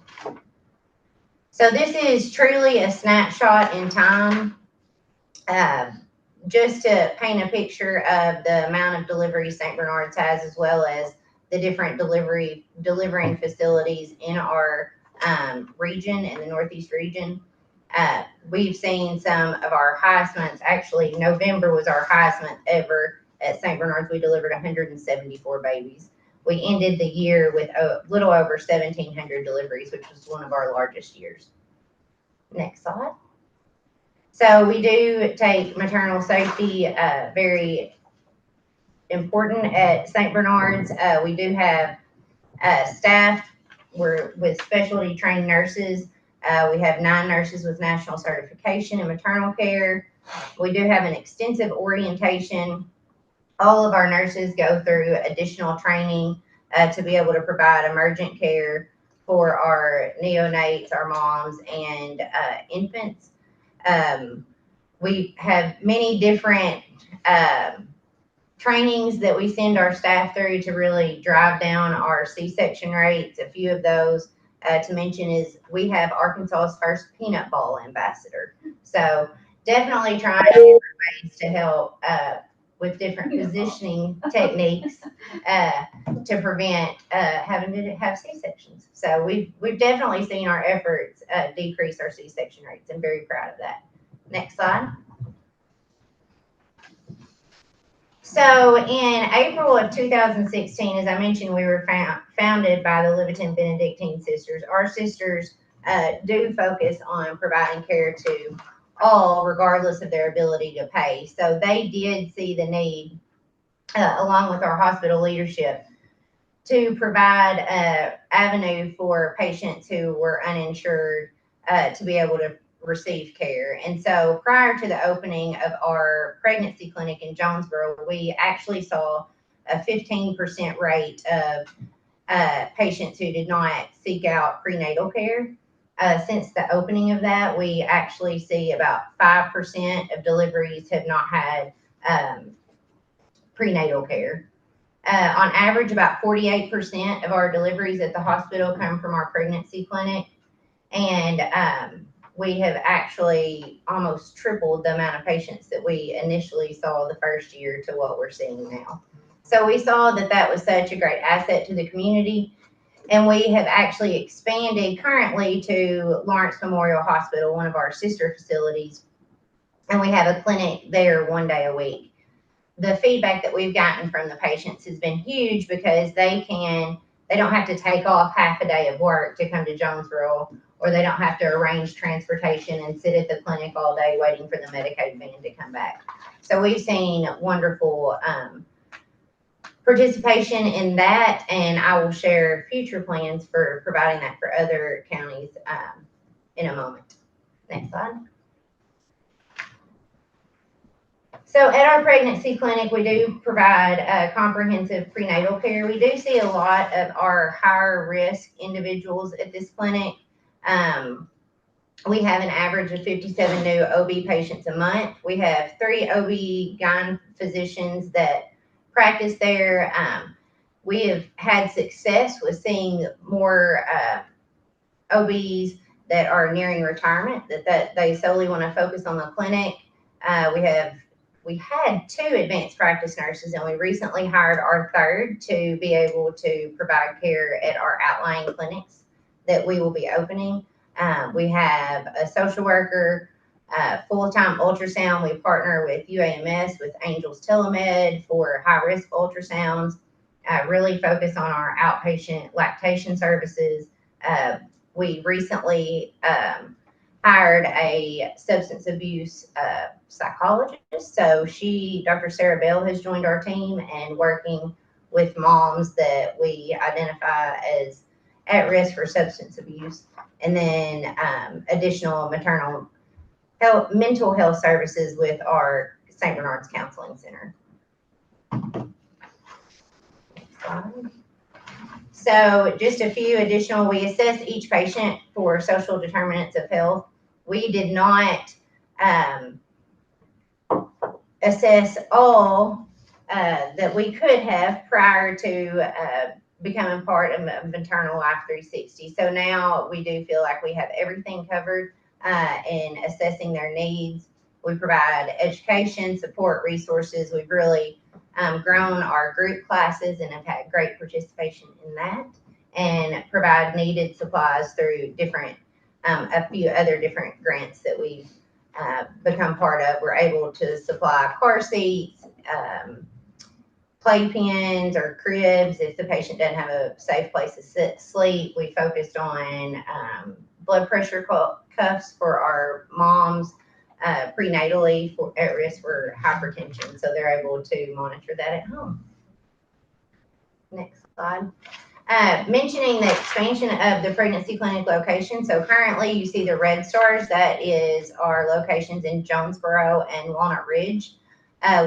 So this is truly a snapshot in time, just to paint a picture of the amount of deliveries St. Bernard's has, as well as the different delivering facilities in our region, in the Northeast region. We've seen some of our highest months. Actually, November was our highest month ever at St. Bernard's. We delivered 174 babies. We ended the year with a little over 1,700 deliveries, which was one of our largest years. Next slide. So we do take maternal safety very important at St. Bernard's. We do have staff. We're with specialty trained nurses. We have 9 nurses with national certification in maternal care. We do have an extensive orientation. All of our nurses go through additional training to be able to provide emergent care for our neonates, our moms, and infants. We have many different trainings that we send our staff through to really drive down our C-section rates. A few of those to mention is we have Arkansas's first peanut ball ambassador. So definitely trying different ways to help with different positioning techniques to prevent having to have C-sections. So we've definitely seen our efforts decrease our C-section rates. I'm very proud of that. Next slide. So in April of 2016, as I mentioned, we were founded by the Leviton Benedictine Sisters. Our sisters do focus on providing care to all, regardless of their ability to pay. So they did see the need, along with our hospital leadership, to provide an avenue for patients who were uninsured to be able to receive care. And so prior to the opening of our pregnancy clinic in Jonesboro, we actually saw a 15% rate of patients who did not seek out prenatal care. Since the opening of that, we actually see about 5% of deliveries have not had prenatal care. On average, about 48% of our deliveries at the hospital come from our pregnancy clinic. And we have actually almost tripled the amount of patients that we initially saw the first year to what we're seeing now. So we saw that that was such a great asset to the community. And we have actually expanded currently to Lawrence Memorial Hospital, one of our sister facilities. And we have a clinic there 1 day a week. The feedback that we've gotten from the patients has been huge because they don't have to take off half a day of work to come to Jonesboro, or they don't have to arrange transportation and sit at the clinic all day waiting for the Medicaid van to come back. So we've seen wonderful participation in that, and I will share future plans for providing that for other counties in a moment. Next slide. So at our pregnancy clinic, we do provide comprehensive prenatal care. We do see a lot of our higher risk individuals at this clinic. We have an average of 57 new OB patients a month. We have 3 OB-GYN physicians that practice there. We have had success with seeing more OBs that are nearing retirement, that they solely want to focus on the clinic. We had 2 advanced practice nurses, and we recently hired our 3rd to be able to provide care at our outlying clinics that we will be opening. We have a social worker, full-time ultrasound. We partner with UAMS, with Angels Telemed for high-risk ultrasounds, really focus on our outpatient lactation services. We recently hired a substance abuse psychologist. So Dr. Sarah Bell has joined our team and working with moms that we identify as at risk for substance abuse. And then additional mental health services with our St. Bernard's Counseling Center. So just a few additional, we assess each patient for social determinants of health. We did not assess all that we could have prior to becoming part of Maternal Life 360. So now we do feel like we have everything covered in assessing their needs. We provide education, support, resources. We've really grown our group classes and have had great participation in that, and provide needed supplies through a few other different grants that we've become part of. We're able to supply car seats, playpens or cribs if the patient doesn't have a safe place to sleep. We focused on blood pressure cuffs for our moms prenatally at risk for hypertension, so they're able to monitor that at home. Next slide. Mentioning the expansion of the pregnancy clinic location. So currently you see the red stars. That is our locations in Jonesboro and Walnut Ridge.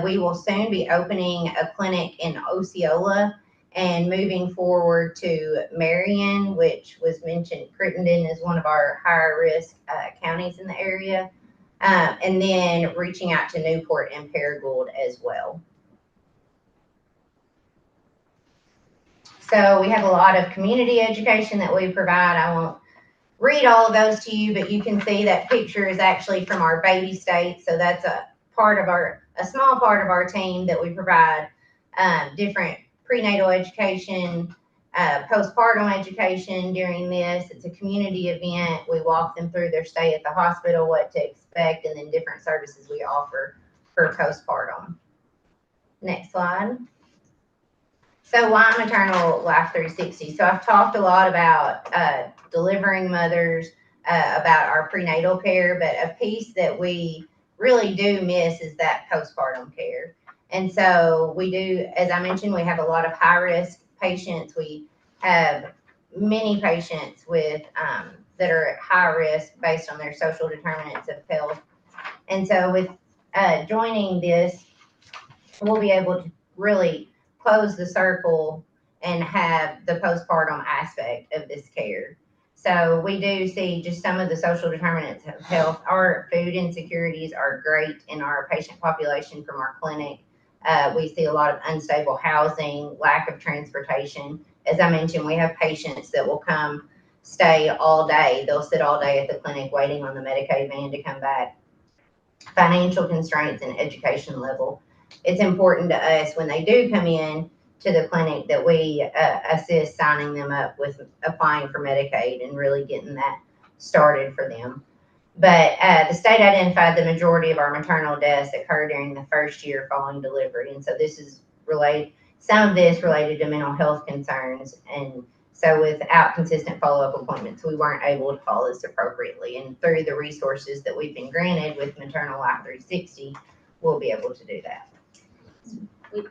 We will soon be opening a clinic in Osceola and moving forward to Marion, which was mentioned. Crittenden is one of our higher risk counties in the area. And then reaching out to Newport and Paragould as well. So we have a lot of community education that we provide. I won't read all of those to you, but you can see that picture is actually from our baby state. So that's a small part of our team that we provide different prenatal education, postpartum education during this. It's a community event. We walk them through their stay at the hospital, what to expect, and then different services we offer for postpartum. Next slide. So why Maternal Life 360? So I've talked a lot about delivering mothers, about our prenatal care, but a piece that we really do miss is that postpartum care. And so we do, as I mentioned, we have a lot of high-risk patients. We have many patients with that are at high risk based on their social determinants of health. And so with joining this, we'll be able to really close the circle and have the postpartum aspect of this care. So we do see just some of the social determinants of health. Our food insecurities are great in our patient population from our clinic. We see a lot of unstable housing, lack of transportation. As I mentioned, we have patients that will come stay all day. They'll sit all day at the clinic waiting on the Medicaid van to come back. Financial constraints and education level. It's important to us when they do come in to the clinic that we assist signing them up with applying for Medicaid and really getting that started for them. But the state identified the majority of our maternal deaths occur during the first year following delivery. And so this is some of this related to mental health concerns. And so without consistent follow-up appointments, we weren't able to follow this appropriately. And through the resources that we've been granted with Maternal Life 360, we'll be able to do that.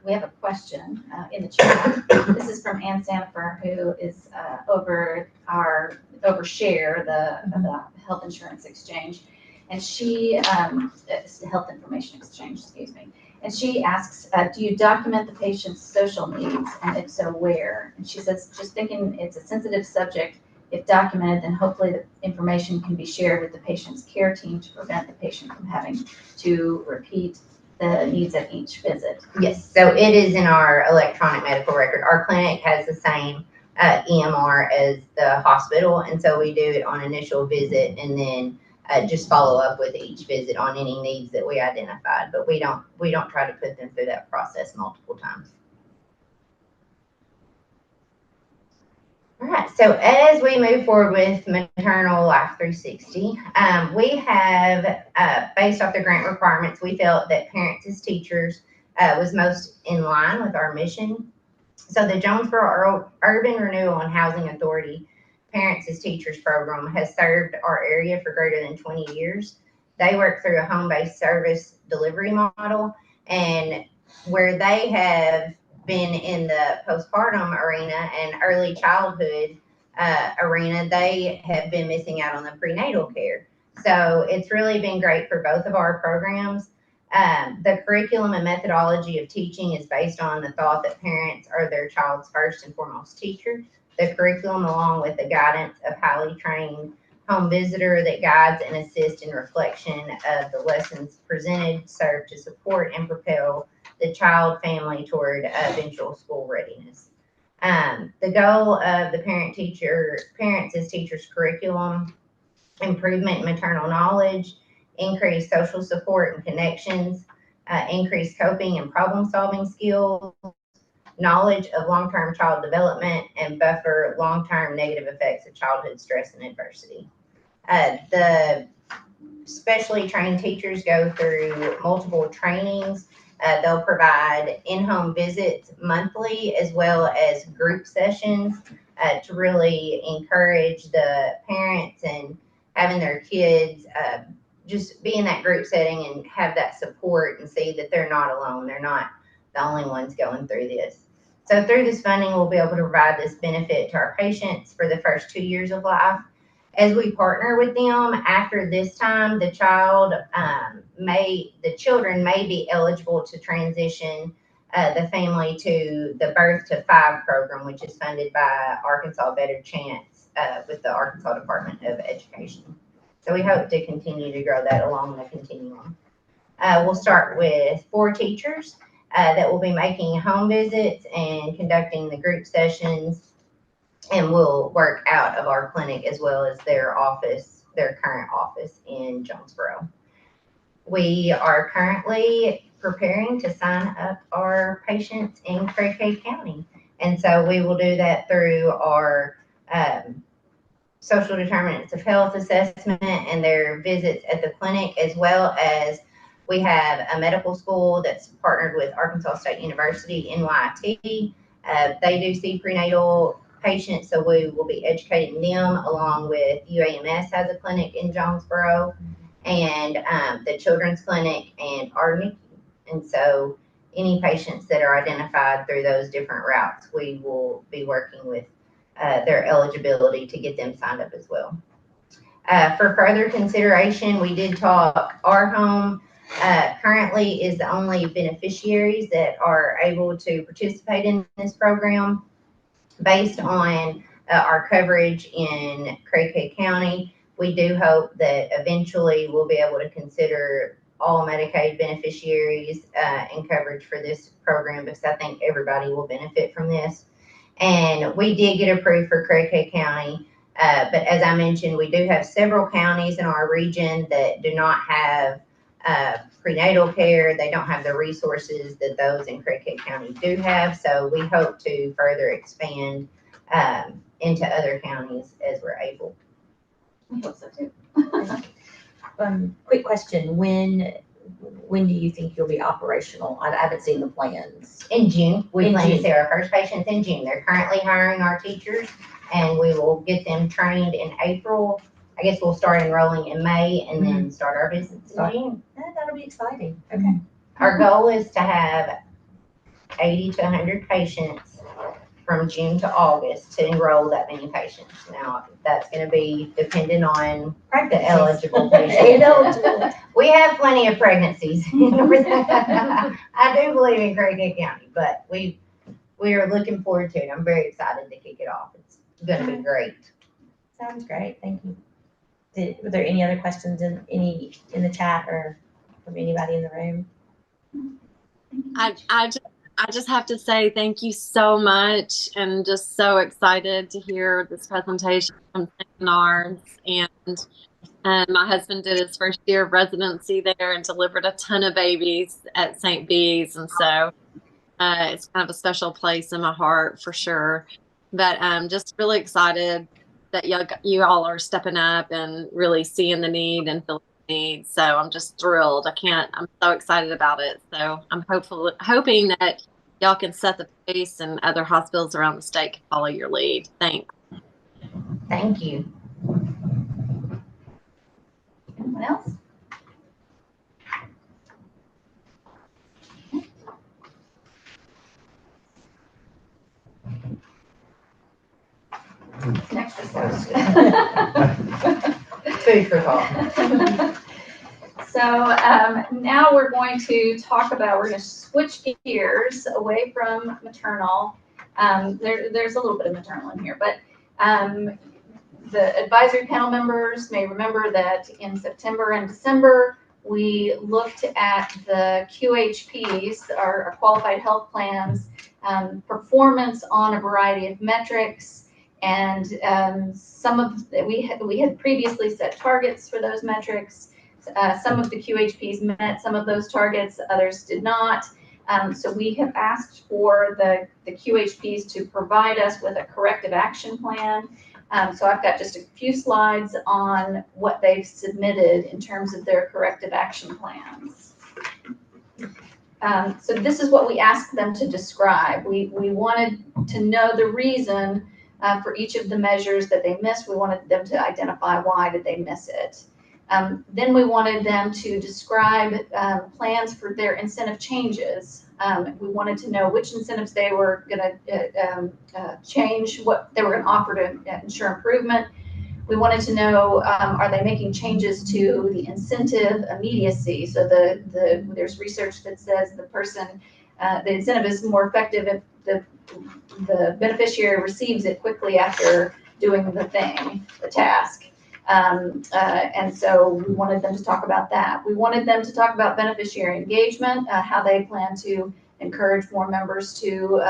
We have a question in the chat. This is from Ann Sandifer, who is overshare the health insurance exchange, and she it's the health information exchange, excuse me. And she asks, do you document the patient's social needs, and if so, where? And she says, just thinking it's a sensitive subject. If documented, then hopefully the information can be shared with the patient's care team to prevent the patient from having to repeat the needs at each visit. Yes, so it is in our electronic medical record. Our clinic has the same EMR as the hospital, and so we do it on initial visit and then just follow up with each visit on any needs that we identified. But we don't try to put them through that process multiple times. All right, so as we move forward with Maternal Life 360, we have, based off the grant requirements, we felt that Parents as Teachers was most in line with our mission. So the Jonesboro Urban Renewal and Housing Authority Parents as Teachers program has served our area for greater than 20 years. They work through a home-based service delivery model, and where they have been in the postpartum arena and early childhood arena, they have been missing out on the prenatal care. So it's really been great for both of our programs. The curriculum and methodology of teaching is based on the thought that parents are their child's first and foremost teacher. The curriculum, along with the guidance of highly trained home visitor that guides and assists in reflection of the lessons presented, serve to support and propel the child family toward eventual school readiness. The goal of the Parents as Teachers curriculum, improvement in maternal knowledge, increased social support and connections, increased coping and problem solving skills, knowledge of long-term child development, and buffer long-term negative effects of childhood stress and adversity. The specially trained teachers go through multiple trainings. They'll provide in-home visits monthly as well as group sessions to really encourage the parents and having their kids just be in that group setting and have that support and see that they're not alone. They're not the only ones going through this. So through this funding, we'll be able to provide this benefit to our patients for the first 2 years of life. As we partner with them, after this time, the children may be eligible to transition the family to the Birth to 5 program, which is funded by Arkansas Better Chance with the Arkansas Department of Education. So we hope to continue to grow that along the continuum. We'll start with 4 teachers that will be making home visits and conducting the group sessions, and we'll work out of our clinic as well as their current office in Jonesboro. We are currently preparing to sign up our patients in Craig County. And so we will do that through our social determinants of health assessment and their visits at the clinic, as well as we have a medical school that's partnered with Arkansas State University, NYT. They do see prenatal patients, so we will be educating them, along with UAMS has a clinic in Jonesboro, and the Children's Clinic and our NICU. And so any patients that are identified through those different routes, we will be working with their eligibility to get them signed up as well. For further consideration, we did talk ARHOME. Currently is the only beneficiaries that are able to participate in this program based on our coverage in Craig County. We do hope that eventually we'll be able to consider all Medicaid beneficiaries and coverage for this program, because I think everybody will benefit from this. And we did get approved for Craig County But as I mentioned, we do have several counties in our region that do not have prenatal care. They don't have the resources that those in Craighead County do have. So we hope to further expand into other counties as we're able. I hope so too. Quick question, when do you think you'll be operational? I haven't seen the plans. In June, we In plan to June. see our first patients in June. They're currently hiring our teachers, and we will get them trained in April. I guess we'll start enrolling in May and then start our visits in June. That'll be exciting. Okay. Our goal is to have 80 to 100 patients from June to August to enroll that many patients. Now, that's gonna be dependent on the eligible patients. Ineligible. We have plenty of pregnancies. I do believe in Craighead County, but we are looking forward to it. I'm very excited to kick it off. It's gonna be great. Sounds great, thank you. Were there any other questions in the chat or from anybody in the room? I just have to say thank you so much, and just so excited to hear this presentation from St. Bernard's. And my husband did his first year of residency there and delivered a ton of babies at St. B's, and so it's kind of a special place in my heart for sure. But I'm just really excited that you all are stepping up and really seeing the need and feeling the need. So I'm just thrilled. I'm so excited about it. So I'm hoping that y'all can set the pace and other hospitals around the state can follow your lead. Thanks. Thank you. Anyone else? Next is Food for thought. So now we're going to we're going to switch gears away from maternal. There's a little bit of maternal in here, but the advisory panel members may remember that in September and December, we looked at the QHPs, our qualified health plans, performance on a variety of metrics. And we had previously set targets for those metrics. Some of the QHPs met some of those targets, others did not. So we have asked for the QHPs to provide us with a corrective action plan. So I've got just a few slides on what they've submitted in terms of their corrective action plans. So this is what we asked them to describe. We wanted to know the reason for each of the measures that they missed. We wanted them to identify why did they miss it. Then we wanted them to describe plans for their incentive changes. We wanted to know which incentives they were going to change, what they were going to offer to ensure improvement. We wanted to know, are they making changes to the incentive immediacy? So there's research that says the incentive is more effective if the beneficiary receives it quickly after doing the task. And so we wanted them to talk about that. We wanted them to talk about beneficiary engagement, how they plan to encourage more members to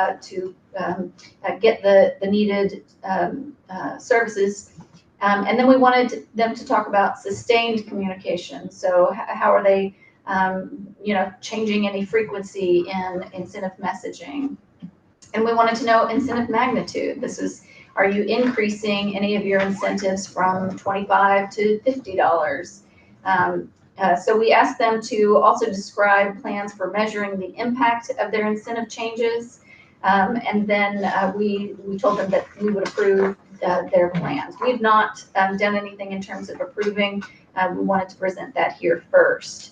get the needed services. And then we wanted them to talk about sustained communication. So how are they, changing any frequency in incentive messaging? And we wanted to know incentive magnitude. Are you increasing any of your incentives from $25 to $50? So we asked them to also describe plans for measuring the impact of their incentive changes. And then we told them that we would approve their plans. We've not done anything in terms of approving. We wanted to present that here first.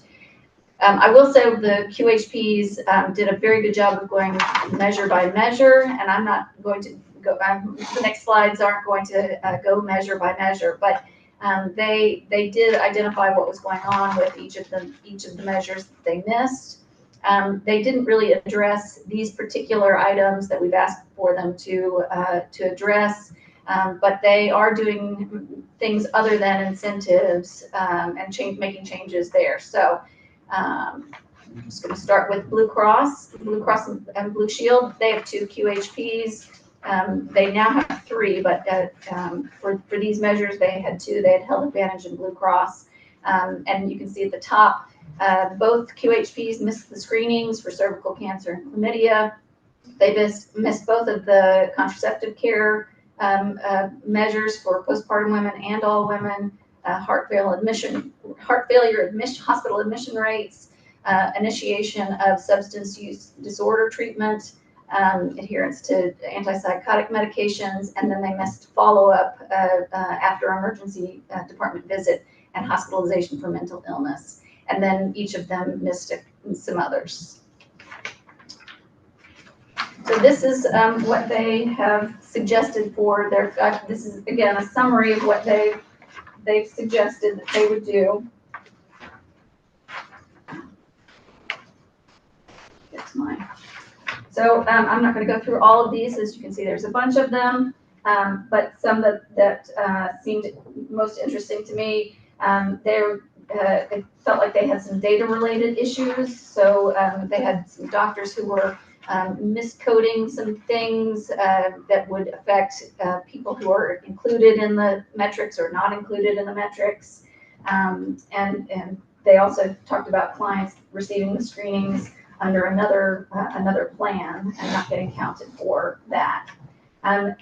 I will say the QHPs did a very good job of going measure by measure, and I'm not going to go, the next slides aren't going to go measure by measure, but they did identify what was going on with each of the measures that they missed. They didn't really address these particular items that we've asked for them to address, but they are doing things other than incentives and making changes there. So I'm just going to start with Blue Cross and Blue Shield. They have 2 QHPs. They now have 3, but for these measures, they had 2. They had Health Advantage and Blue Cross. And you can see at the top, both QHPs missed the screenings for cervical cancer and chlamydia. They missed both of the contraceptive care measures for postpartum women and all women, heart failure hospital admission rates, initiation of substance use disorder treatment, adherence to antipsychotic medications, and then they missed follow-up after emergency department visit and hospitalization for mental illness. And then each of them missed some others. So this is what they have suggested for their, this is again a summary of what they've suggested that they would do. Get to mine. So I'm not going to go through all of these. As you can see, there's a bunch of them, but some that seemed most interesting to me. It felt like they had some data-related issues. So they had some doctors who were miscoding some things that would affect people who are included in the metrics or not included in the metrics. And they also talked about clients receiving the screenings under another plan and not getting counted for that.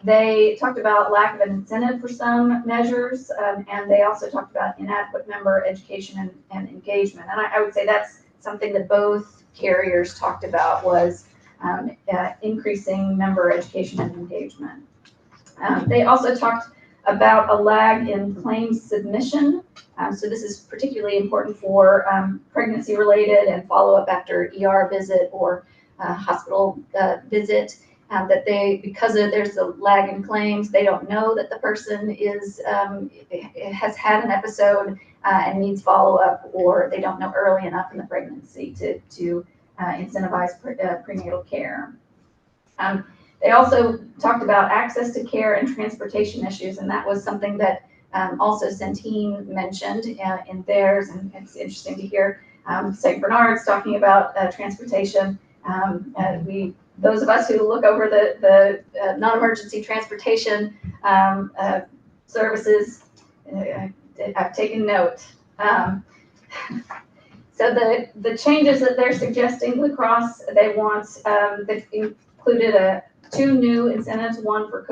They talked about lack of an incentive for some measures, and they also talked about inadequate member education and engagement. And I would say that's something that both carriers talked about was increasing member education and engagement. They also talked about a lag in claims submission. So this is particularly important for pregnancy-related and follow-up after ER visit or hospital visit. That because there's a lag in claims, they don't know that the person has had an episode and needs follow-up, or they don't know early enough in the pregnancy to incentivize prenatal care. They also talked about access to care and transportation issues, and that was something that also Centene mentioned in theirs, and it's interesting to hear St. Bernard's talking about transportation. Those of us who look over the non-emergency transportation services, I've taken note. So the changes that they're suggesting, Blue Cross, they want, they've included 2 new incentives, one for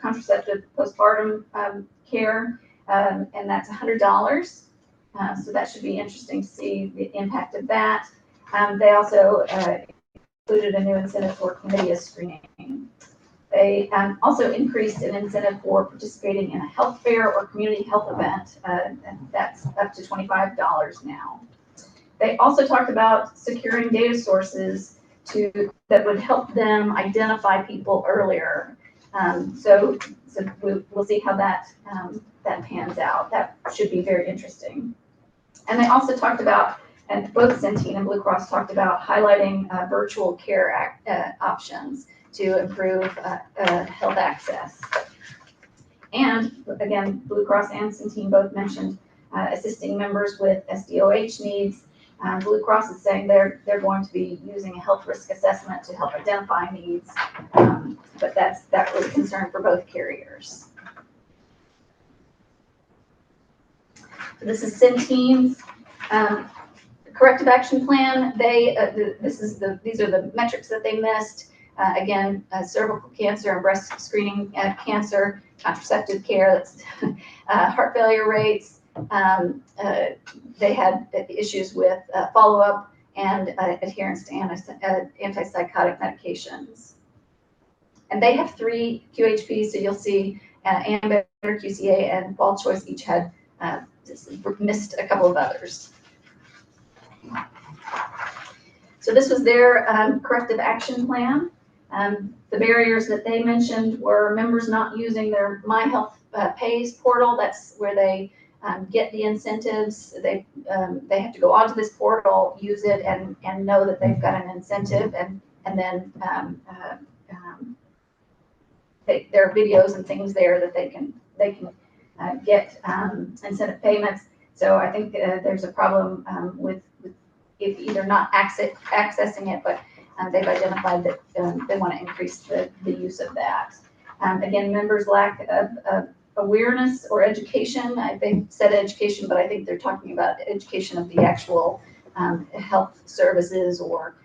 contraceptive postpartum care, and that's $100. So that should be interesting to see the impact of that. They also included a new incentive for chlamydia screening. They also increased an incentive for participating in a health fair or community health event, and that's up to $25 now. They also talked about securing data sources that would help them identify people earlier. So we'll see how that pans out. That should be very interesting. And they also talked about, and both Centene and Blue Cross talked about highlighting virtual care options to improve health access. And again, Blue Cross and Centene both mentioned assisting members with SDOH needs. Blue Cross is saying they're going to be using a health risk assessment to help identify needs, but that was a concern for both carriers. So this is Centene's corrective action plan. These are the metrics that they missed. Again, cervical cancer and breast screening cancer, contraceptive care, that's heart failure rates. They had issues with follow-up and adherence to antipsychotic medications. And they have 3 QHPs, so you'll see Amber, QCA, and Fall Choice each had missed a couple of others. So this was their corrective action plan. The barriers that they mentioned were members not using their My Health Pays portal. That's where they get the incentives. They have to go onto this portal, use it, and know that they've got an incentive, and then there are videos and things there that they can get incentive payments. So I think there's a problem with if either not accessing it, but they've identified that they want to increase the use of that. Again, members lack of awareness or education. They said education, but I think they're talking about education of the actual health services or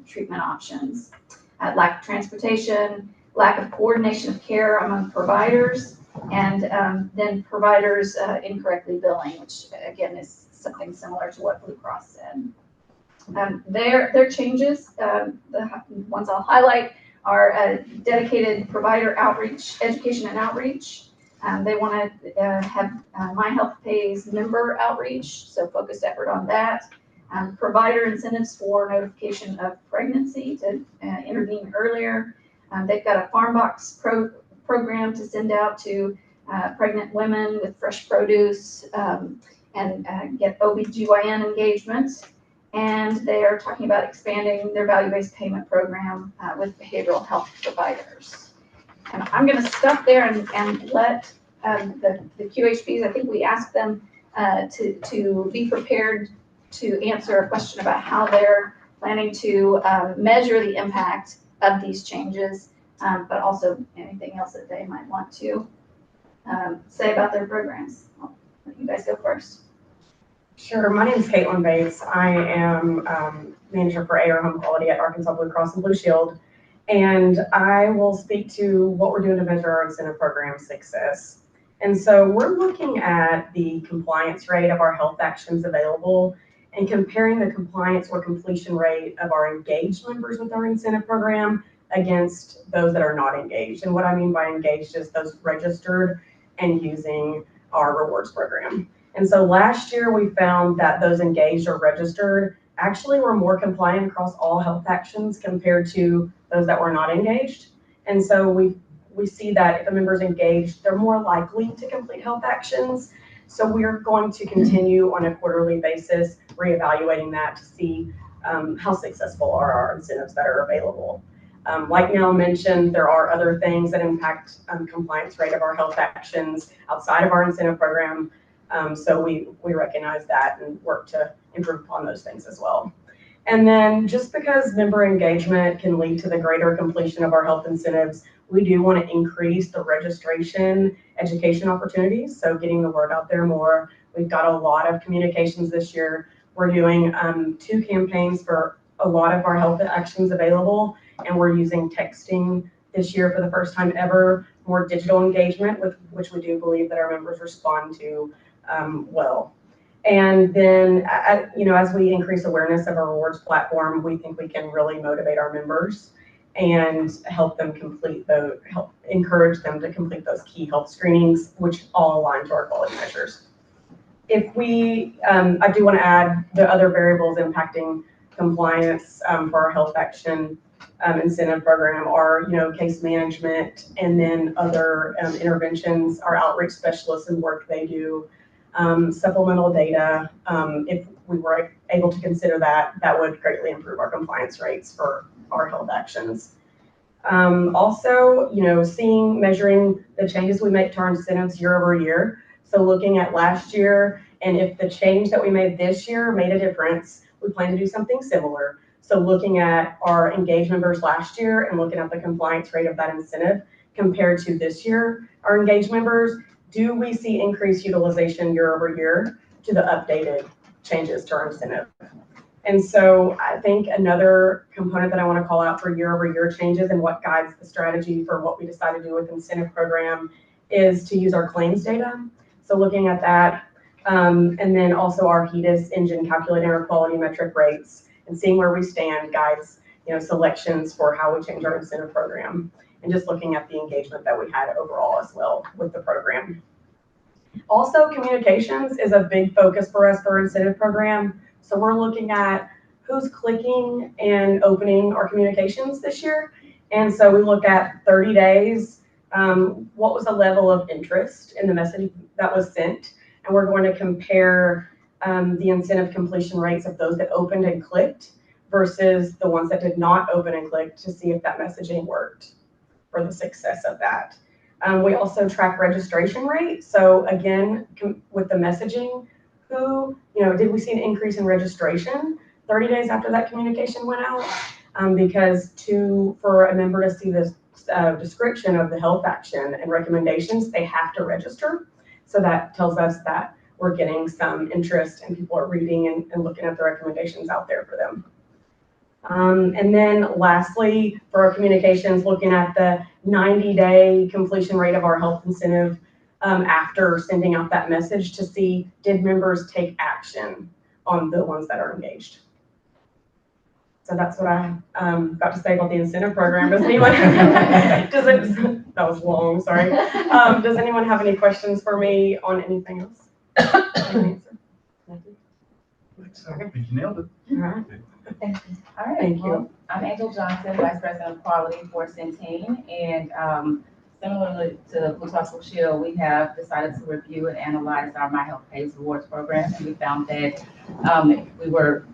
treatment options. Lack of transportation, lack of coordination of care among providers, and then providers incorrectly billing, which again is something similar to what Blue Cross said. Their changes, the ones I'll highlight, are dedicated provider outreach, education and outreach. They want to have My Health Pays member outreach, so focused effort on that. Provider incentives for notification of pregnancy to intervene earlier. They've got a farm box program to send out to pregnant women with fresh produce and get OBGYN engagement. And they are talking about expanding their value-based payment program with behavioral health providers. And I'm going to stop there and let the QHPs, I think we asked them to be prepared to answer a question about how they're planning to measure the impact of these changes, but also anything else that they might want to say about their programs. I'll let you guys go first. Sure. My name is Caitlin Bates. I am manager for ARHOME quality at Arkansas Blue Cross and Blue Shield, and I will speak to what we're doing to measure our incentive program success. And so we're looking at the compliance rate of our health actions available and comparing the compliance or completion rate of our engaged members with our incentive program against those that are not engaged. And what I mean by engaged is those registered and using our rewards program. And so last year we found that those engaged or registered actually were more compliant across all health actions compared to those that were not engaged. And so we see that if a member's engaged, they're more likely to complete health actions. So we're going to continue on a quarterly basis, reevaluating that to see how successful are our incentives that are available. Like Nell mentioned, there are other things that impact compliance rate of our health actions outside of our incentive program. So we recognize that and work to improve upon those things as well. And then just because member engagement can lead to the greater completion of our health incentives, we do want to increase the registration education opportunities. So getting the word out there more. We've got a lot of communications this year. We're doing 2 campaigns for a lot of our health actions available, and we're using texting this year for the first time ever, more digital engagement, with which we do believe that our members respond to well. And then, as we increase awareness of our rewards platform, we think we can really motivate our members and help encourage them to complete those key health screenings, which all align to our quality measures. If we, I do want to add the other variables impacting compliance for our health action incentive program are, case management, and then other interventions, our outreach specialists and work they do, supplemental data. If we were able to consider that, that would greatly improve our compliance rates for our health actions. Also, measuring the changes we make to our incentives year over year. So looking at last year, and if the change that we made this year made a difference, we plan to do something similar. So looking at our engaged members last year and looking at the compliance rate of that incentive compared to this year, our engaged members, do we see increased utilization year over year to the updated changes to our incentive? And so I think another component that I want to call out for year over year changes and what guides the strategy for what we decide to do with incentive program is to use our claims data. So looking at that, and then also our HEDIS engine calculating our quality metric rates and seeing where we stand guides, selections for how we change our incentive program, and just looking at the engagement that we had overall as well with the program. Also, communications is a big focus for us for our incentive program. So we're looking at who's clicking and opening our communications this year. And so we look at 30 days, what was the level of interest in the message that was sent? And we're going to compare the incentive completion rates of those that opened and clicked versus the ones that did not open and click to see if that messaging worked for the success of that. We also track registration rate. So again, with the messaging, did we see an increase in registration 30 days after that communication went out? Because for a member to see the description of the health action and recommendations, they have to register. So that tells us that we're getting some interest and people are reading and looking at the recommendations out there for them. And then lastly, for our communications, looking at the 90-day completion rate of our health incentive after sending out that message to see, did members take action on the ones that are engaged? So that's what I got to say about the incentive program. Does anyone, that was long, sorry. Does anyone have any questions for me on anything else? I think so. I think you nailed it. All right. Thank you. All right. Thank you. Well, I'm Angel Johnson, Vice President of Quality for Centene, and similarly to Blue Cross Blue Shield, we have decided to review and analyze our My Health Pays Rewards program, and we found that we were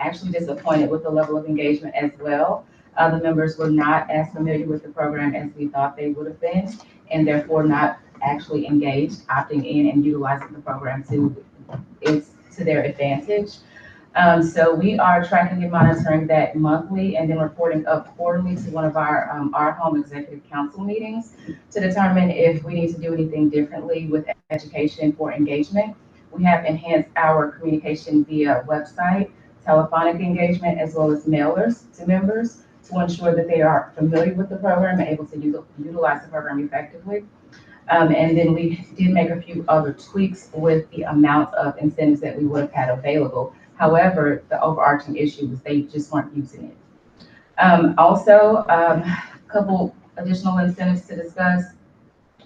actually disappointed with the level of engagement as well. The members were not as familiar with the program as we thought they would have been, and therefore not actually engaged, opting in and utilizing the program to their advantage. So we are tracking and monitoring that monthly and then reporting up quarterly to one of our ARHOME Executive Council meetings to determine if we need to do anything differently with education for engagement. We have enhanced our communication via website, telephonic engagement, as well as mailers to members to ensure that they are familiar with the program and able to utilize the program effectively. And then we did make a few other tweaks with the amount of incentives that we would have had available. However, the overarching issue was they just weren't using it. Also, a couple additional incentives to discuss.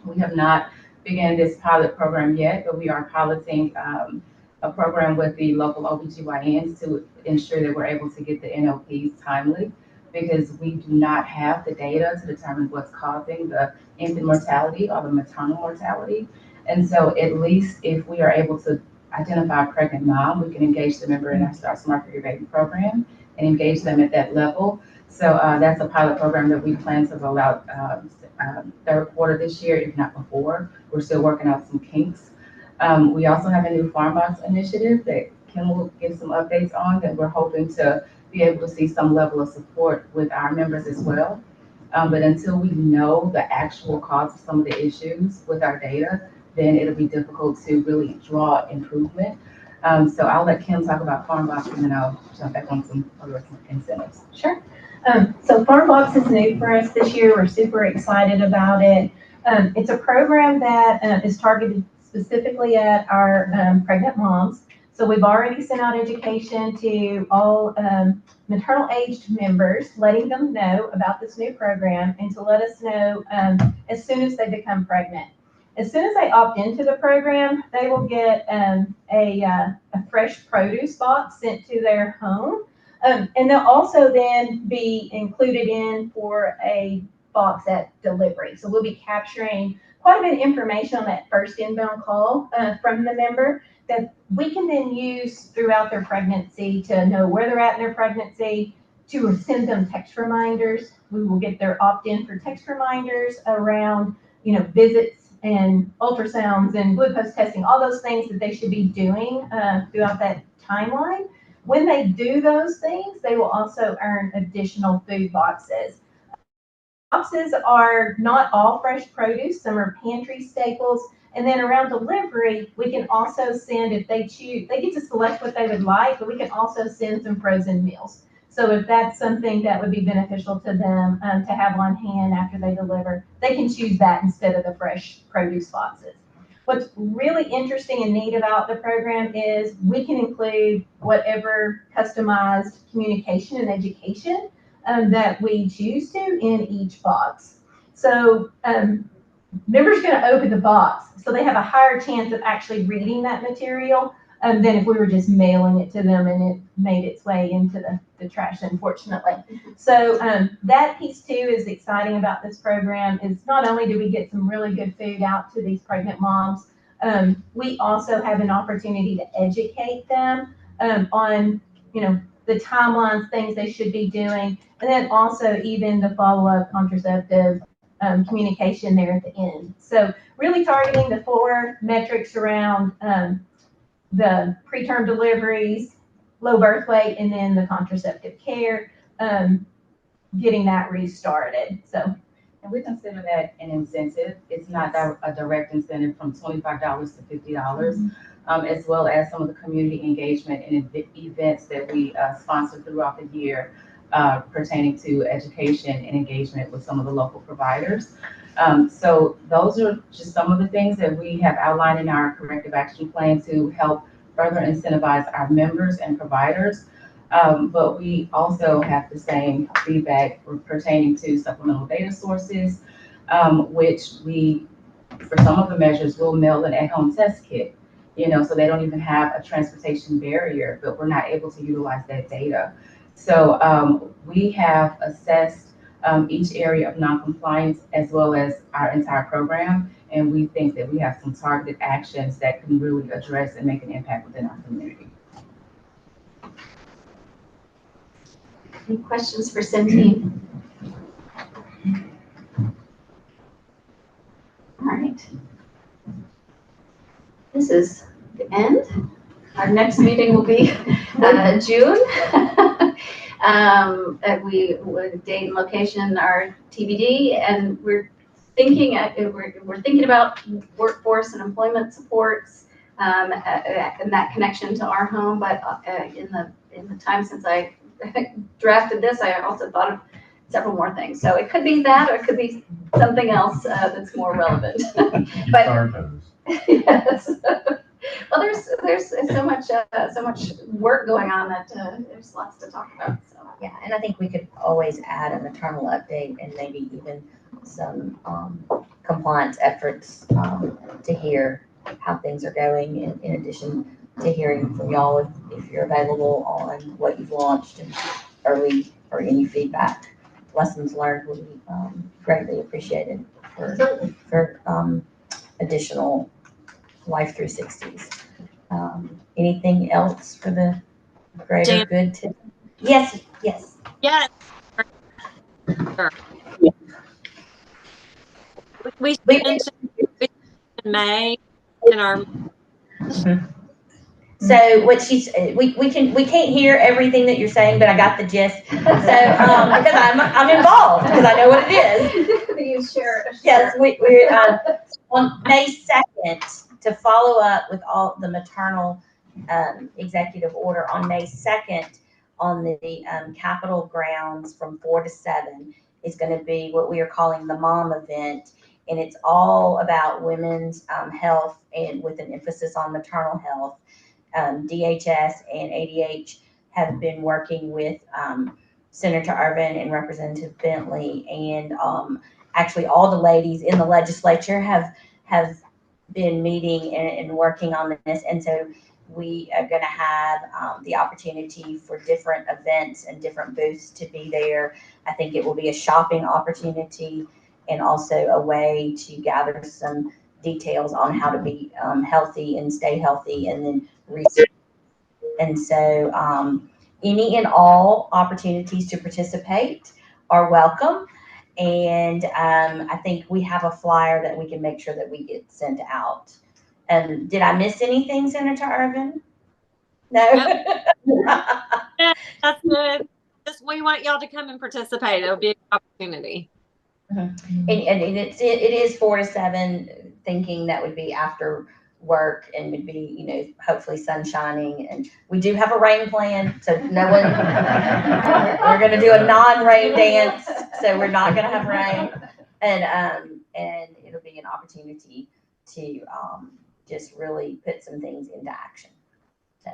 We have not begun this pilot program yet, but we are piloting a program with the local OBGYNs to ensure that we're able to get the NOPs timely, because we do not have the data to determine what's causing the infant mortality or the maternal mortality. And so at least if we are able to identify a pregnant mom, we can engage the member in our Start Smart for Your Baby program and engage them at that level. So that's a pilot program that we plan to roll out third quarter this year, if not before. We're still working out some kinks. We also have a new Farm Box initiative that Kim will give some updates on, that we're hoping to be able to see some level of support with our members as well. But until we know the actual cause of some of the issues with our data, then it'll be difficult to really draw improvement. So I'll let Kim talk about Farm Box, and then I'll jump back on some other incentives. Sure. So Farm Box is new for us this year. We're super excited about it. It's a program that is targeted specifically at our pregnant moms. So we've already sent out education to all maternal aged members, letting them know about this new program and to let us know as soon as they become pregnant. As soon as they opt into the program, they will get a fresh produce box sent to their home. And they'll also then be included in for a box at delivery. So we'll be capturing quite a bit of information on that first inbound call from the member that we can then use throughout their pregnancy to know where they're at in their pregnancy, to send them text reminders. We will get their opt-in for text reminders around, visits and ultrasounds and glucose testing, all those things that they should be doing throughout that timeline. When they do those things, they will also earn additional food boxes. Boxes are not all fresh produce. Some are pantry staples. And then around delivery, we can also send, if they choose, they get to select what they would like, but we can also send some frozen meals. So if that's something that would be beneficial to them to have on hand after they deliver, they can choose that instead of the fresh produce boxes. What's really interesting and neat about the program is we can include whatever customized communication and education that we choose to in each box. So members are going to open the box, so they have a higher chance of actually reading that material than if we were just mailing it to them and it made its way into the trash, unfortunately. So that piece too is exciting about this program, is not only do we get some really good food out to these pregnant moms, we also have an opportunity to educate them on, the timelines, things they should be doing, and then also even the follow-up contraceptive communication there at the end. So really targeting the 4 metrics around the preterm deliveries, low birth weight, and then the contraceptive care, getting that restarted. So And we consider that an incentive. It's not a direct incentive from $25 to $50, as well as some of the community engagement and events that we sponsor throughout the year pertaining to education and engagement with some of the local providers. So those are just some of the things that we have outlined in our corrective action plan to help further incentivize our members and providers. But we also have the same feedback pertaining to supplemental data sources, which we, for some of the measures, will mail an at-home test kit, so they don't even have a transportation barrier, but we're not able to utilize that data. So we have assessed each area of noncompliance as well as our entire program, and we think that we have some targeted actions that can really address and make an impact within our community. Any questions for Centene? All right. This is the end. Our next meeting will be June. We date and location are TBD, and we're thinking about workforce and employment supports and that connection to ARHOME. But in the time since I drafted this, I also thought of several more things. So it could be that, or it could be something else that's more relevant. But yes. Well, there's so much work going on that there's lots to talk about. So Yeah, and I think we could always add a maternal update and maybe even some compliance efforts to hear how things are going, in addition to hearing from y'all if you're available on what you've launched and early or any feedback. Lessons learned would be greatly appreciated for additional Life 360s. Anything else for the greater good? Yes. Yes. Sure. We mentioned in May in our. So what she's we can't hear everything that you're saying, but I got the gist. So because I'm involved because I know what it is. You share. Yes, we're on May 2nd to follow up with all the maternal executive order on May 2nd on the Capitol grounds from 4 to 7 is going to be what we are calling the mom event. And it's all about women's health and with an emphasis on maternal health. DHS and ADH have been working with Senator Urban and Representative Bentley, and actually all the ladies in the legislature have been meeting and working on this. And so we are going to have the opportunity for different events and different booths to be there. I think it will be a shopping opportunity and also a way to gather some details on how to be healthy and stay healthy, and then research. And so any and all opportunities to participate are welcome. And I think we have a flyer that we can make sure that we get sent out. Did I miss anything, Senator Urban? No. Yeah, that's good. Just we want y'all to come and participate. It'll be an opportunity. And it is 4 to 7, thinking that would be after work and would be, hopefully sun shining. And we do have a rain plan, so no one, we're going to do a non-rain dance, so we're not going to have rain. And it'll be an opportunity to just really put some things into action. So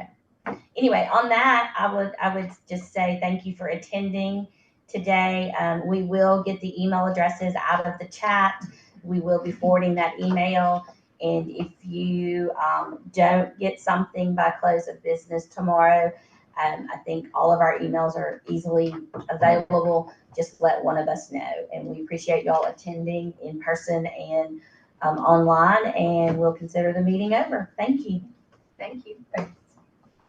anyway, on that, I would just say thank you for attending today. We will get the email addresses out of the chat. We will be forwarding that email. And if you don't get something by close of business tomorrow, I think all of our emails are easily available. Just let one of us know. And we appreciate y'all attending in person and online, and we'll consider the meeting over. Thank you. Thank you.